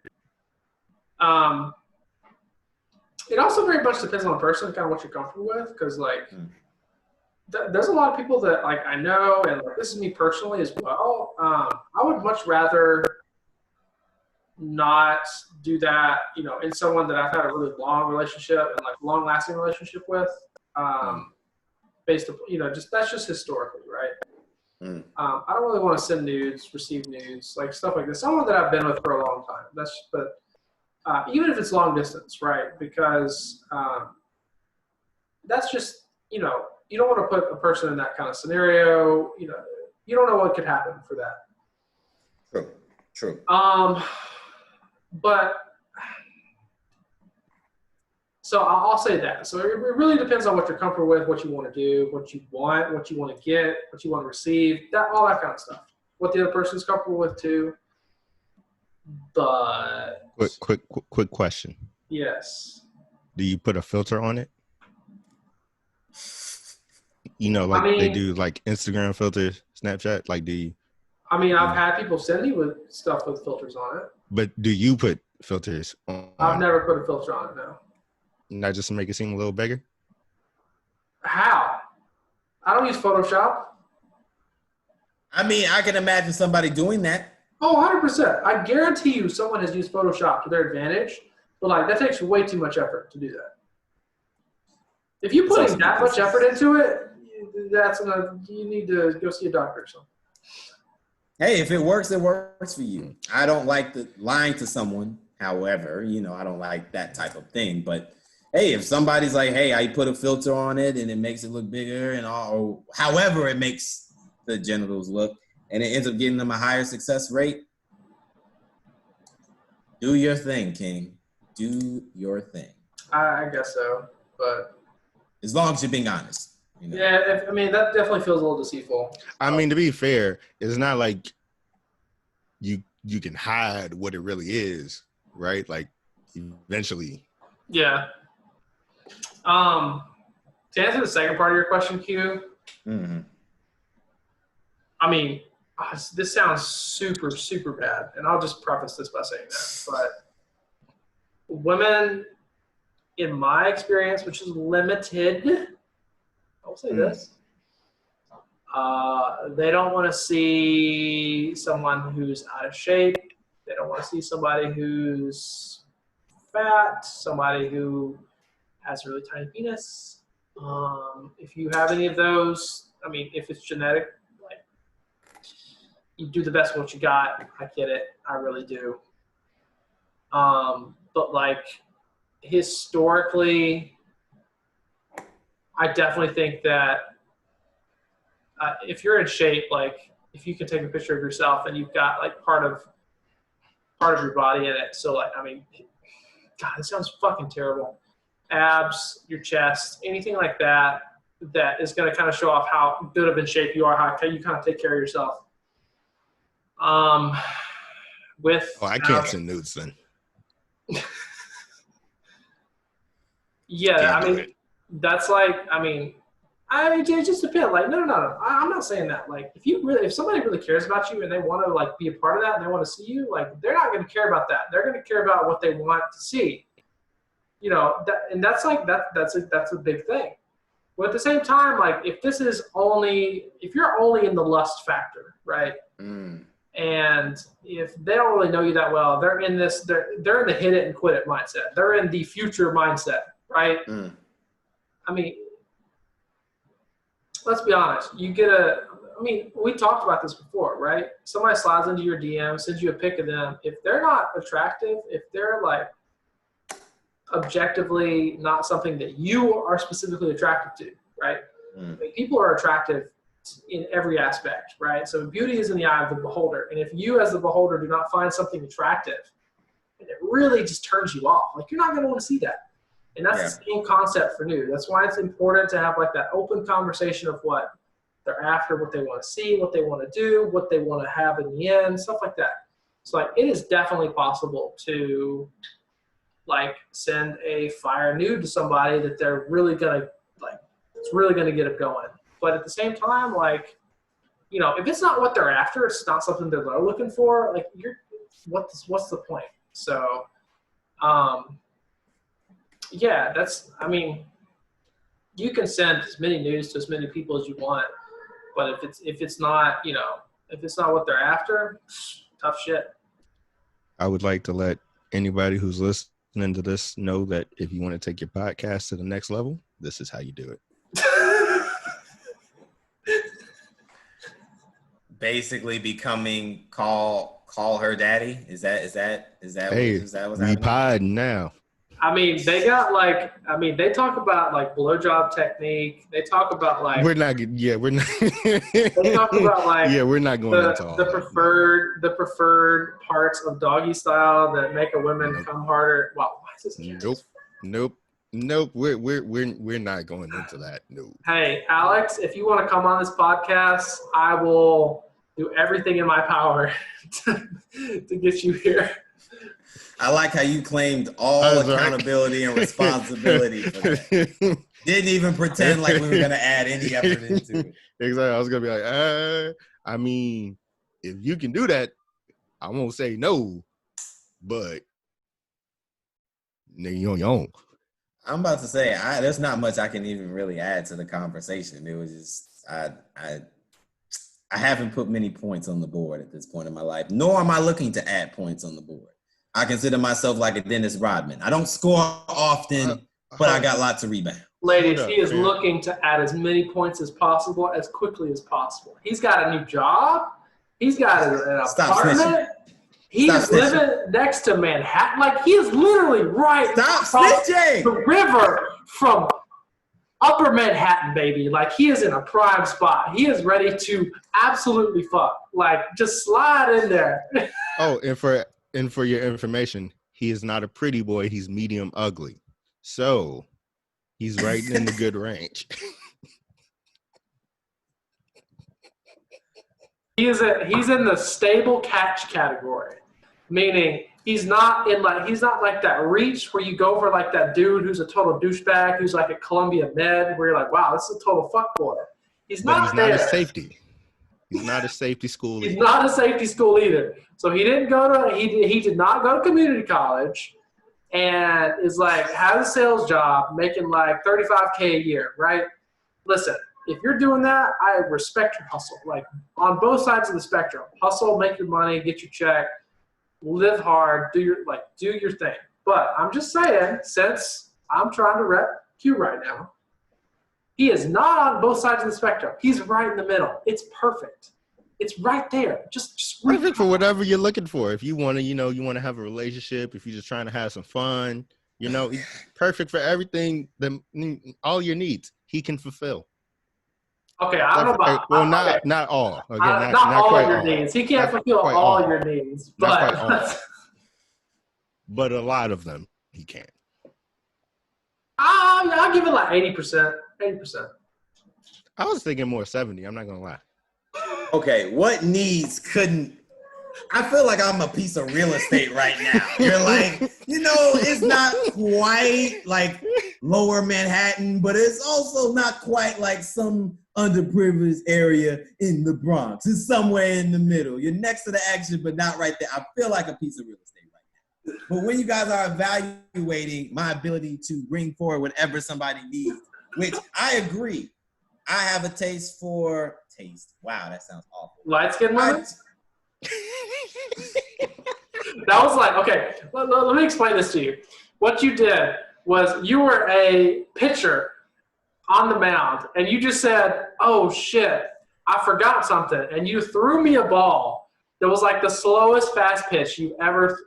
Speaker 3: It also very much depends on the person, kind of what you're comfortable with, because like there's a lot of people that like I know, and like, this is me personally as well. I would much rather not do that, in someone that I've had a really long relationship and like long-lasting relationship with. Based upon, that's just historically, right? I don't really want to send nudes, receive nudes, like stuff like this. Someone that I've been with for a long time. But even if it's long distance, right? Because that's just, you don't want to put a person in that kind of scenario. You don't know what could happen for that.
Speaker 2: True.
Speaker 3: But so I'll say that. So it really depends on what you're comfortable with, what you want to do, what you want to get, what you want to receive, all that kind of stuff. What the other person's comfortable with too. But
Speaker 1: quick question.
Speaker 3: Yes.
Speaker 1: Do you put a filter on it? They do like Instagram filters, Snapchat. Like, do you?
Speaker 3: I mean, I've had people send me with stuff with filters on it.
Speaker 1: But do you put filters on?
Speaker 3: I've never put a filter on it, no.
Speaker 1: Not just to make it seem a little bigger?
Speaker 3: How? I don't use Photoshop.
Speaker 2: I mean, I can imagine somebody doing that.
Speaker 3: Oh, 100%. I guarantee you someone has used Photoshop to their advantage, but like that takes way too much effort to do that. If you're putting that much effort into it, you need to go see a doctor or something.
Speaker 2: Hey, if it works, it works for you. I don't like lying to someone. However, I don't like that type of thing. But hey, if somebody's like, hey, I put a filter on it and it makes it look bigger and all, or however it makes the genitals look,
Speaker 4: and it ends up getting them a higher success rate, do your thing, King. Do your thing.
Speaker 3: I guess so, but
Speaker 4: as long as you're being honest. You know?
Speaker 3: Yeah, I mean that definitely feels a little deceitful.
Speaker 1: I mean, to be fair, it's not like you can hide what it really is, right? Like eventually.
Speaker 3: Yeah. To answer the second part of your question, Q.
Speaker 4: Mm-hmm.
Speaker 3: I mean, this sounds super, super bad, and I'll just preface this by saying that. But women, in my experience, which is limited, I'll say this. They don't want to see someone who's out of shape. They don't want to see somebody who's fat, somebody who has a really tiny penis. If you have any of those, I mean, if it's genetic, like, you do the best with what you got. I get it. I really do. But like, historically, I definitely think that if you're in shape, like if you can take a picture of yourself and you've got like part of your body in it. So like, I mean, God, this sounds fucking terrible. Abs, your chest, anything like that is going to kind of show off how good of in shape you are, how you kind of take care of yourself. I
Speaker 1: can't send nudes then.
Speaker 3: Yeah, I mean, that's like, I mean, it just depends. Like, no. I'm not saying that. Like, if somebody really cares about you and they want to like be a part of that and they want to see you, like, they're not going to care about that. They're going to care about what they want to see. You know, that's like that's a big thing. But at the same time, like, if you're only in the lust factor, right? And if they don't really know you that well, they're in the hit it and quit it mindset. They're in the future mindset, right? I mean, let's be honest. We talked about this before, right? Somebody slides into your DM, sends you a pic of them. If they're not attractive, if they're like objectively not something that you are specifically attracted to, right? I mean, people are attractive in every aspect, right? So beauty is in the eye of the beholder. And if you as the beholder do not find something attractive, and it really just turns you off, like, you're not going to want to see that. And that's the same concept for nude. That's why it's important to have like that open conversation of what they're after, what they want to see, what they want to do, what they want to have in the end, stuff like that. So like, it is definitely possible to like send a fire nude to somebody that they're really gonna like, it's really gonna get it going. But at the same time, like, you know, if it's not what they're after, it's not something that they're looking for, like, what's the point? So, yeah, I mean, you can send as many nudes to as many people as you want, but if it's not, you know, if it's not what they're after, tough shit.
Speaker 1: I would like to let anybody who's listening to this know that if you want to take your podcast to the next level, this is how you do it.
Speaker 4: Basically becoming call her daddy. Is that what's happening?
Speaker 1: We pod now.
Speaker 3: I mean, they talk about like blowjob technique. They talk about like
Speaker 1: we're not.
Speaker 3: They talk about like
Speaker 1: we're not going into all
Speaker 3: the preferred parts of doggy style that make a woman come harder. Wow, why is this?
Speaker 1: Nope. We're not going into that. No.
Speaker 3: Hey, Alex, if you want to come on this podcast, I will do everything in my power to get you here.
Speaker 4: I like how you claimed all accountability and responsibility for that. Didn't even pretend like we were going to add any effort into it.
Speaker 1: Exactly. I was going to be like, I mean, if you can do that, I won't say no, but you're on your own.
Speaker 4: I'm about to say, there's not much I can even really add to the conversation. It was just, I haven't put many points on the board at this point in my life, nor am I looking to add points on the board. I consider myself like a Dennis Rodman. I don't score often, but I got lots of rebounds.
Speaker 3: Ladies, he is looking to add as many points as possible, as quickly as possible. He's got a new job. He's got an apartment. He's living next to Manhattan. Like, he is literally right across the river from upper Manhattan, baby. Like, he is in a prime spot. He is ready to absolutely fuck. Like, just slide in there.
Speaker 1: Oh, and for your information, he is not a pretty boy. He's medium ugly. So he's right in the good range.
Speaker 3: He's in the stable catch category, meaning he's not like that reach where you go for like that dude who's a total douchebag who's like a Columbia med where you're like, wow, this is a total fuckboy. He's not there.
Speaker 1: Not a safety. He's not a safety school either.
Speaker 3: He's not a safety school either. So he did not go to community college and is like has a sales job making like $35K a year, right? Listen, if you're doing that, I respect your hustle. Like, on both sides of the spectrum, hustle, make your money, get your check, live hard, do your thing. But I'm just saying, since I'm trying to rep Q right now, he is not on both sides of the spectrum. He's right in the middle. It's perfect. It's right there. Just
Speaker 1: perfect for whatever you're looking for. If you want to, you want to have a relationship, if you're just trying to have some fun, perfect for everything, all your needs, he can fulfill.
Speaker 3: Okay, I don't know about.
Speaker 1: Well, not all. Again,
Speaker 3: not all
Speaker 1: quite
Speaker 3: your
Speaker 1: all.
Speaker 3: needs. He can't fulfill all your needs, but
Speaker 1: but a lot of them he can.
Speaker 3: I'll give it like 80%. 80%.
Speaker 1: I was thinking more 70. I'm not gonna lie.
Speaker 2: Okay, what needs couldn't? I feel like I'm a piece of real estate right now. You're like, it's not quite like lower Manhattan, but it's also not quite like some underprivileged area in the Bronx. It's somewhere in the middle. You're next to the action, but not right there. I feel like a piece of real estate right now. But when you guys are evaluating my ability to bring forward whatever somebody needs, which I agree, I have a taste. Wow, that sounds awful.
Speaker 3: Light skin women? That was like, okay, let me explain this to you. What you did was you were a pitcher on the mound, and you just said, oh, shit, I forgot something. And you threw me a ball that was like the slowest fast pitch you've ever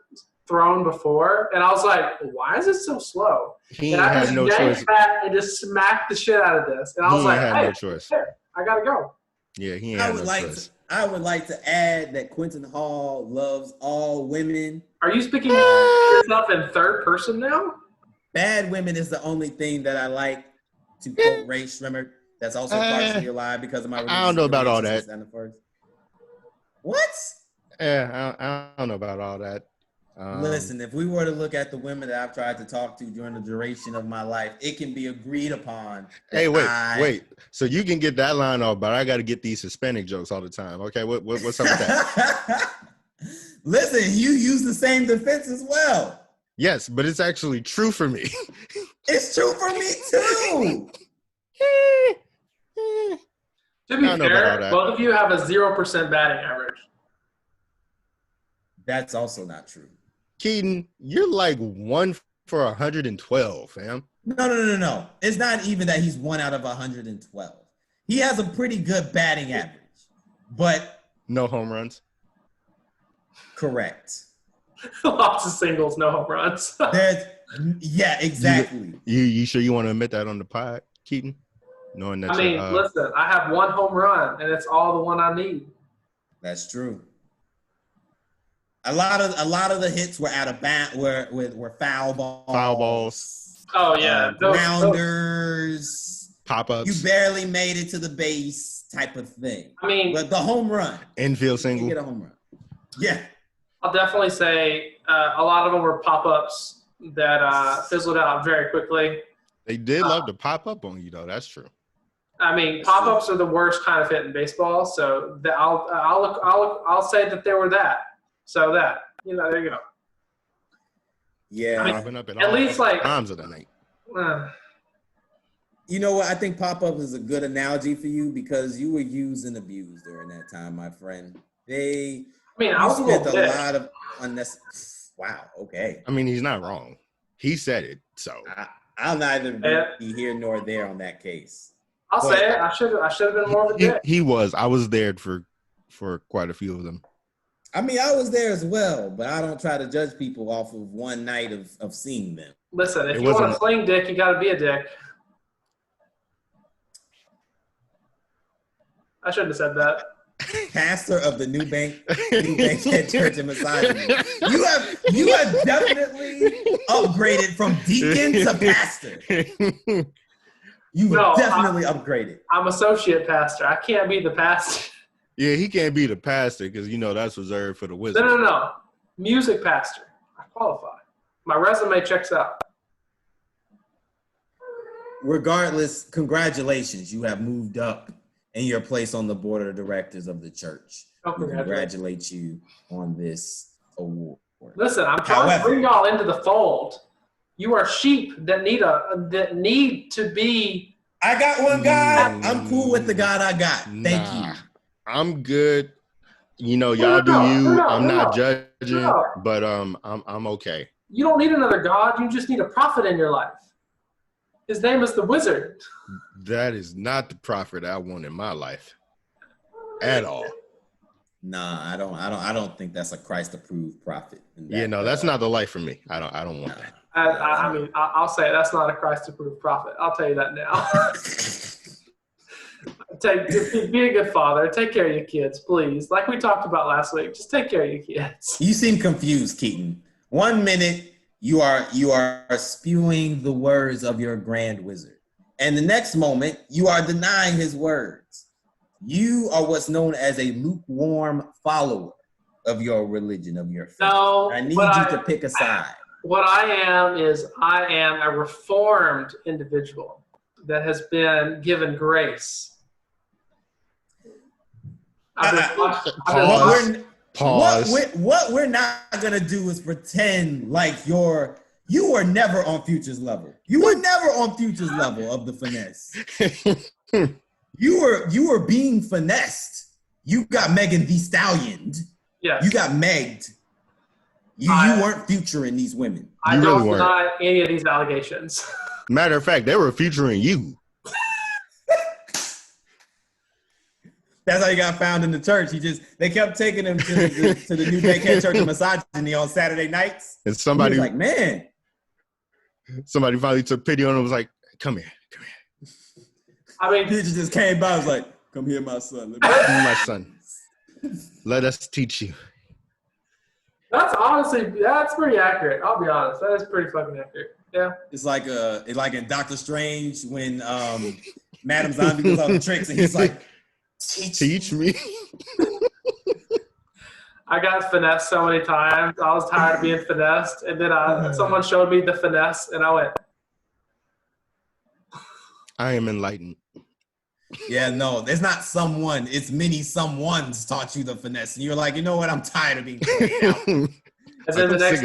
Speaker 3: thrown before. And I was like, why is it so slow?
Speaker 1: He and I
Speaker 3: just
Speaker 1: no
Speaker 3: yanked
Speaker 1: choice.
Speaker 3: back and just smacked the shit out of this. And I was like, hey,
Speaker 1: no choice.
Speaker 3: Here, I got to go.
Speaker 1: Yeah, he ain't had no choice.
Speaker 2: I would like to add that Quentin Hall loves all women.
Speaker 3: Are you speaking yourself in third person now?
Speaker 2: Bad women is the only thing that I like, to quote Ray Shrimmer. That's also partially a lie because of my religious.
Speaker 1: I don't know about all that.
Speaker 2: What?
Speaker 1: Yeah, I don't know about all that.
Speaker 2: Listen, if we were to look at the women that I've tried to talk to during the duration of my life, it can be agreed upon.
Speaker 1: Hey, wait. So you can get that line off, but I got to get these Hispanic jokes all the time. Okay, what's up with that?
Speaker 2: Listen, you use the same defense as well.
Speaker 1: Yes, but it's actually true for me.
Speaker 2: It's true for me too.
Speaker 3: To be fair, both of you have a 0% batting average.
Speaker 2: That's also not true.
Speaker 1: Keaton, you're like 1 for 112, fam.
Speaker 2: No. It's not even that he's 1 out of 112. He has a pretty good batting average, but
Speaker 1: no home runs.
Speaker 2: Correct.
Speaker 3: Lots of singles, no home runs.
Speaker 2: Yeah, exactly.
Speaker 1: You sure you want to admit that on the pod, Keaton? Knowing that
Speaker 3: listen, I have 1 home run, and it's all the one I need.
Speaker 2: That's true. A lot of the hits were out of bounds, were foul balls.
Speaker 1: Foul balls.
Speaker 3: Oh yeah,
Speaker 2: grounders,
Speaker 1: pop-ups.
Speaker 2: You barely made it to the base, type of thing.
Speaker 3: I mean,
Speaker 2: but the home run,
Speaker 1: infield single,
Speaker 2: you get a home run. Yeah,
Speaker 3: I'll definitely say a lot of them were pop-ups that fizzled out very quickly.
Speaker 1: They did love to pop up on you, though. That's true.
Speaker 3: I mean, pop-ups are the worst kind of hit in baseball. So I'll say that they were that. So that, there you go.
Speaker 2: Yeah.
Speaker 1: I mean,
Speaker 3: at least like
Speaker 1: times of the night.
Speaker 2: You know what? I think pop-up is a good analogy for you because you were used and abused during that time, my friend. I
Speaker 3: was
Speaker 2: spent a lot of unnecessary. Wow. Okay.
Speaker 1: I mean, he's not wrong. He said it. So
Speaker 2: I'll neither be here nor there on that case.
Speaker 3: I'll say it. I should have been more of a dick.
Speaker 1: He was. I was there for quite a few of them.
Speaker 2: I mean, I was there as well, but I don't try to judge people off of one night of seeing them.
Speaker 3: Listen, if you want to sling dick, you got to be a dick. I shouldn't have said that.
Speaker 2: Pastor of the New Bankhead Church and Misogyny. You have definitely upgraded from deacon to pastor. You've definitely upgraded.
Speaker 3: I'm associate pastor. I can't be the pastor.
Speaker 1: Yeah, he can't be the pastor because that's reserved for the wizard.
Speaker 3: No. Music pastor. I qualify. My resume checks out.
Speaker 2: Regardless, congratulations. You have moved up in your place on the board of directors of the church.
Speaker 3: Oh,
Speaker 2: we congratulate you on this award.
Speaker 3: Listen, I'm trying to bring y'all into the fold. You are sheep that need to be.
Speaker 2: I got one God. I'm cool with the God I got. Thank you.
Speaker 1: I'm good. Y'all do you. I'm not judging, but I'm okay.
Speaker 3: You don't need another God. You just need a prophet in your life. His name is the Wizard.
Speaker 1: That is not the prophet I want in my life at all.
Speaker 2: Nah, I don't think that's a Christ-approved prophet.
Speaker 1: That's not the life for me. I don't want that.
Speaker 3: I'll say that's not a Christ-approved prophet. I'll tell you that now. Be a good father. Take care of your kids, please. Like we talked about last week, just take care of your kids.
Speaker 2: You seem confused, Keaton. 1 minute you are spewing the words of your grand wizard, and the next moment you are denying his words. You are what's known as a lukewarm follower of your religion, of your faith.
Speaker 3: No,
Speaker 2: I need you to pick a side.
Speaker 3: What I am a reformed individual that has been given grace.
Speaker 1: Pause.
Speaker 2: What we're not gonna do is pretend like you were never on Future's level. You were never on Future's level of the finesse. You were being finessed. You got Megan Thee Stallion.
Speaker 3: Yes.
Speaker 2: You got megged. You weren't featuring these women.
Speaker 3: I don't deny any of these allegations.
Speaker 1: Matter of fact, they were featuring you.
Speaker 2: That's how he got found in the church. They kept taking him to the New Bankhead Church of Misogyny on Saturday nights.
Speaker 1: And somebody
Speaker 2: was like, man.
Speaker 1: Somebody finally took pity on him and was like, come here.
Speaker 3: I mean,
Speaker 2: Peter just came by and was like, come here, my son.
Speaker 1: My son. Let us teach you.
Speaker 3: That's pretty accurate. I'll be honest. That is pretty fucking accurate. Yeah.
Speaker 2: It's like in Doctor Strange when Madam Zombie does all the tricks and he's like, teach me.
Speaker 3: I got finessed so many times. I was tired of being finessed, and then someone showed me the finesse, and I went.
Speaker 1: I am enlightened.
Speaker 2: Yeah, no, there's not someone. It's many someones taught you the finesse, and you're like, you know what? I'm tired of being played out.
Speaker 3: And then the next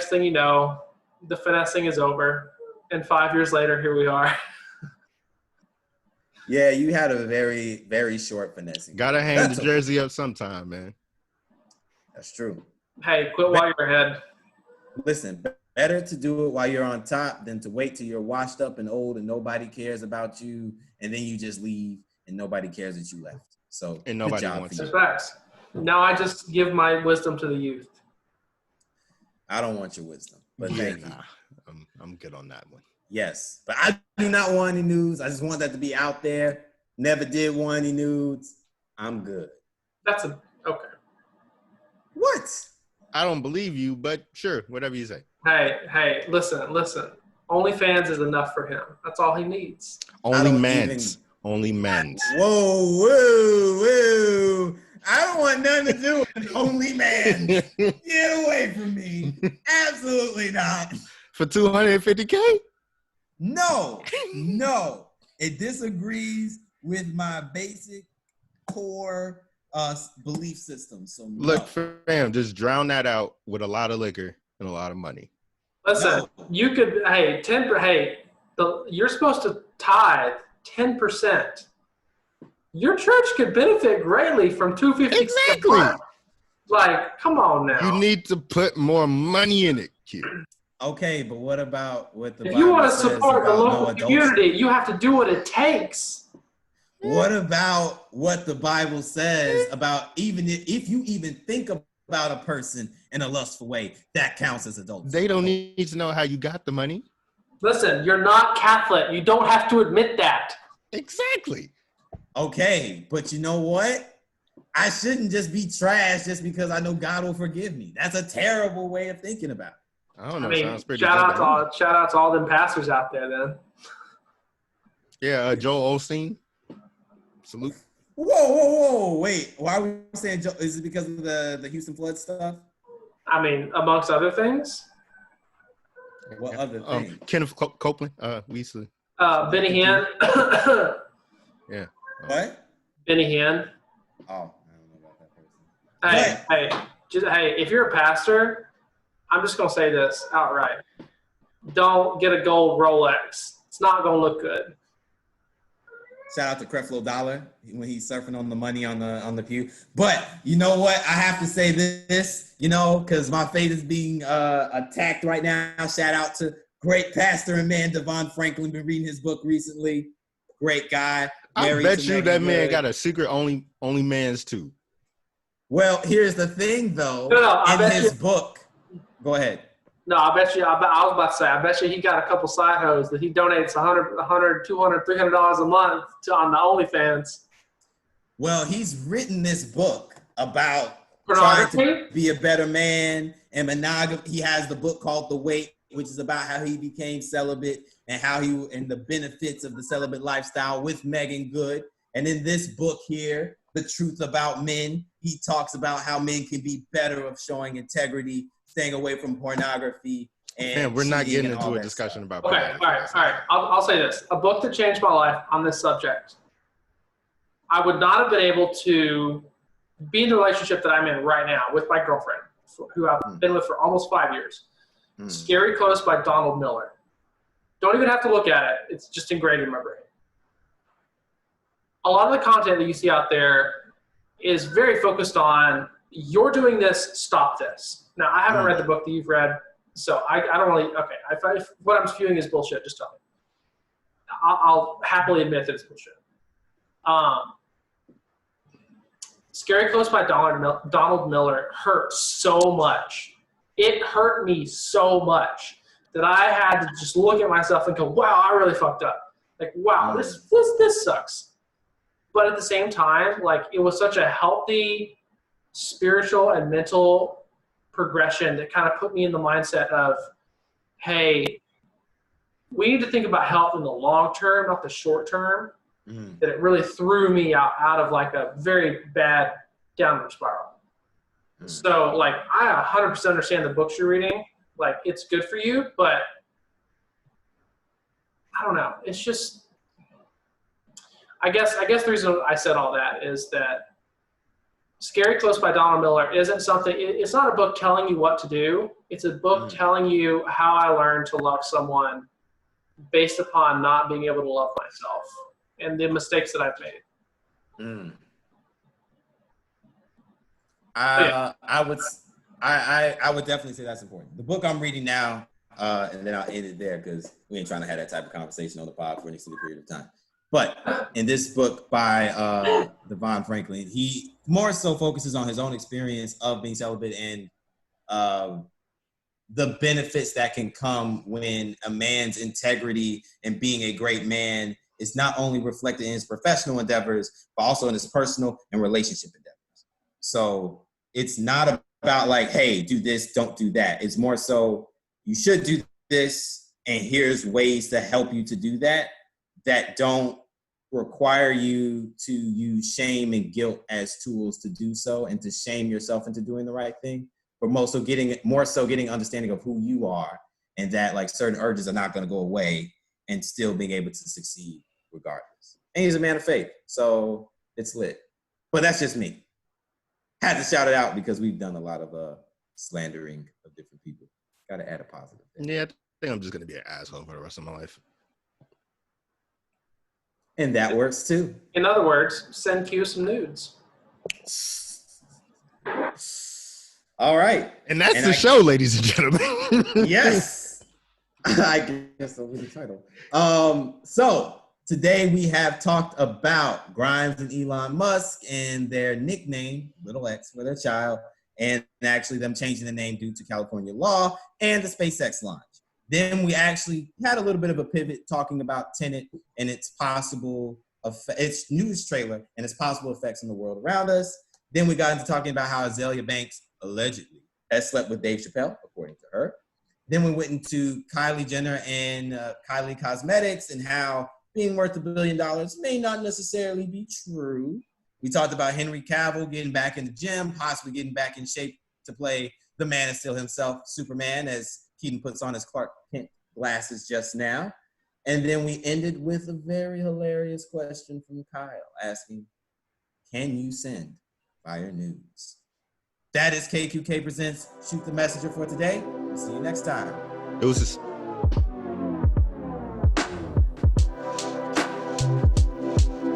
Speaker 3: thing you know, the finessing is over, and 5 years later, here we are.
Speaker 2: Yeah, you had a very, very short finessing.
Speaker 1: Gotta hang the jersey up sometime, man.
Speaker 2: That's true.
Speaker 3: Hey, quit while you're ahead.
Speaker 2: Listen, better to do it while you're on top than to wait till you're washed up and old and nobody cares about you, and then you just leave and nobody cares that you left. So,
Speaker 1: and nobody wants
Speaker 3: you. Facts. Now I just give my wisdom to the youth.
Speaker 2: I don't want your wisdom, but thank you.
Speaker 1: I'm good on that one.
Speaker 2: Yes, but I do not want any nudes. I just want that to be out there. Never did want any nudes. I'm good.
Speaker 3: Okay.
Speaker 2: What?
Speaker 1: I don't believe you, but sure, whatever you say.
Speaker 3: Hey, listen. OnlyFans is enough for him. That's all he needs.
Speaker 1: Only men's.
Speaker 2: Whoa. I don't want nothing to do with OnlyMans. Get away from me. Absolutely not.
Speaker 1: For $250K?
Speaker 2: No. It disagrees with my basic core belief system. So no.
Speaker 1: Look, fam, just drown that out with a lot of liquor and a lot of money.
Speaker 3: Listen, you could, you're supposed to tithe 10%. Your church could benefit greatly from $250.
Speaker 1: Exactly.
Speaker 3: Like, come on now.
Speaker 1: You need to put more money in it, kid.
Speaker 2: Okay, but what about what the Bible
Speaker 3: If you want to
Speaker 2: says
Speaker 3: support the
Speaker 2: about
Speaker 3: local
Speaker 2: no
Speaker 3: community, you have to do what it takes.
Speaker 2: What about what the Bible says about even if you even think about a person in a lustful way, that counts as adultery?
Speaker 1: They don't need to know how you got the money.
Speaker 3: Listen, you're not Catholic. You don't have to admit that.
Speaker 1: Exactly.
Speaker 2: Okay, but you know what? I shouldn't just be trash just because I know God will forgive me. That's a terrible way of thinking about it.
Speaker 1: I don't know.
Speaker 3: I mean,
Speaker 1: Sounds pretty
Speaker 3: shout
Speaker 1: good.
Speaker 3: out to all them pastors out there, then.
Speaker 1: Yeah, Joel Osteen. Salute.
Speaker 2: Whoa, wait. Why are we saying Joe? Is it because of the Houston flood stuff?
Speaker 3: I mean, amongst other things.
Speaker 2: What other thing?
Speaker 1: Kenneth Copeland, Weasley.
Speaker 3: Benny Hinn.
Speaker 1: Yeah.
Speaker 2: What?
Speaker 3: Benny Hinn.
Speaker 2: Oh, I don't know about that person.
Speaker 3: Hey, if you're a pastor, I'm just gonna say this outright: don't get a gold Rolex. It's not gonna look good.
Speaker 2: Shout out to Creflo Dollar when he's surfing on the money on the pew. But you know what? I have to say this, because my faith is being attacked right now. Shout out to great pastor and man Devon Franklin. Been reading his book recently. Great guy.
Speaker 1: I bet you that man got a secret only man's too.
Speaker 2: Well, here's the thing, though.
Speaker 3: No,
Speaker 2: in his book, go ahead.
Speaker 3: No, I bet you. I was about to say. I bet you he got a couple side hoes that he donates $100, $200, $300 a month on the OnlyFans.
Speaker 2: Well, he's written this book about trying
Speaker 3: Pornography?
Speaker 2: to be a better man and monogamy. He has the book called The Wait, which is about how he became celibate and and the benefits of the celibate lifestyle with Megan Good. And in this book here, The Truth About Men, he talks about how men can be better of showing integrity, staying away from pornography. And
Speaker 1: we're not getting into a discussion about pornography.
Speaker 3: All right. I'll say this. A book that changed my life on this subject. I would not have been able to be in the relationship that I'm in right now with my girlfriend, who I've been with for almost 5 years. Scary Close by Donald Miller. Don't even have to look at it. It's just ingrained in my brain. A lot of the content that you see out there is very focused on, you're doing this, stop this. Now, I haven't read the book that you've read, so I don't really, okay. If what I'm spewing is bullshit, just tell me. I'll happily admit that it's bullshit. Scary Close by Donald Miller hurt so much. It hurt me so much that I had to just look at myself and go, wow, I really fucked up. Like, wow, this sucks. But at the same time, like, it was such a healthy spiritual and mental progression that kind of put me in the mindset of, hey, we need to think about health in the long term, not the short term. That it really threw me out of like a very bad downward spiral. So, like, I 100% understand the books you're reading. Like, it's good for you, but I don't know. It's just, I guess the reason I said all that is that Scary Close by Donald Miller isn't something, it's not a book telling you what to do. It's a book telling you how I learned to love someone based upon not being able to love myself and the mistakes that I've made.
Speaker 2: I would definitely say that's important. The book I'm reading now, and then I'll end it there because we ain't trying to have that type of conversation on the pod for an extended period of time. But in this book by Devon Franklin, he more so focuses on his own experience of being celibate and the benefits that can come when a man's integrity and being a great man is not only reflected in his professional endeavors, but also in his personal and relationship endeavors. So it's not about like, hey, do this, don't do that. It's more so you should do this, and here's ways to help you to do that don't require you to use shame and guilt as tools to do so and to shame yourself into doing the right thing, but more so getting understanding of who you are and that like certain urges are not going to go away and still being able to succeed regardless. And he's a man of faith, so it's lit. But that's just me. Had to shout it out because we've done a lot of slandering of different people. Got to add a positive.
Speaker 1: Yeah, I think I'm just going to be an asshole for the rest of my life.
Speaker 2: And that works too.
Speaker 3: In other words, send Q some nudes.
Speaker 2: All right.
Speaker 1: And that's the show, ladies and gentlemen.
Speaker 2: Yes. I guess that was the title. So today we have talked about Grimes and Elon Musk and their nickname, Little X, for their child, and actually them changing the name due to California law and the SpaceX launch. Then we actually had a little bit of a pivot talking about Tenet and its possible its news trailer and its possible effects on the world around us. Then we got into talking about how Azalea Banks allegedly has slept with Dave Chappelle, according to her. Then we went into Kylie Jenner and Kylie Cosmetics and how being worth $1 billion may not necessarily be true. We talked about Henry Cavill getting back in the gym, possibly getting back in shape to play the Man of Steel himself, Superman, as Keaton puts on his Clark Kent glasses just now. And then we ended with a very hilarious question from Kyle asking, can you send fire nudes? That is KQK Presents Shoot the Messenger for today. We'll see you next time.
Speaker 1: Deuces.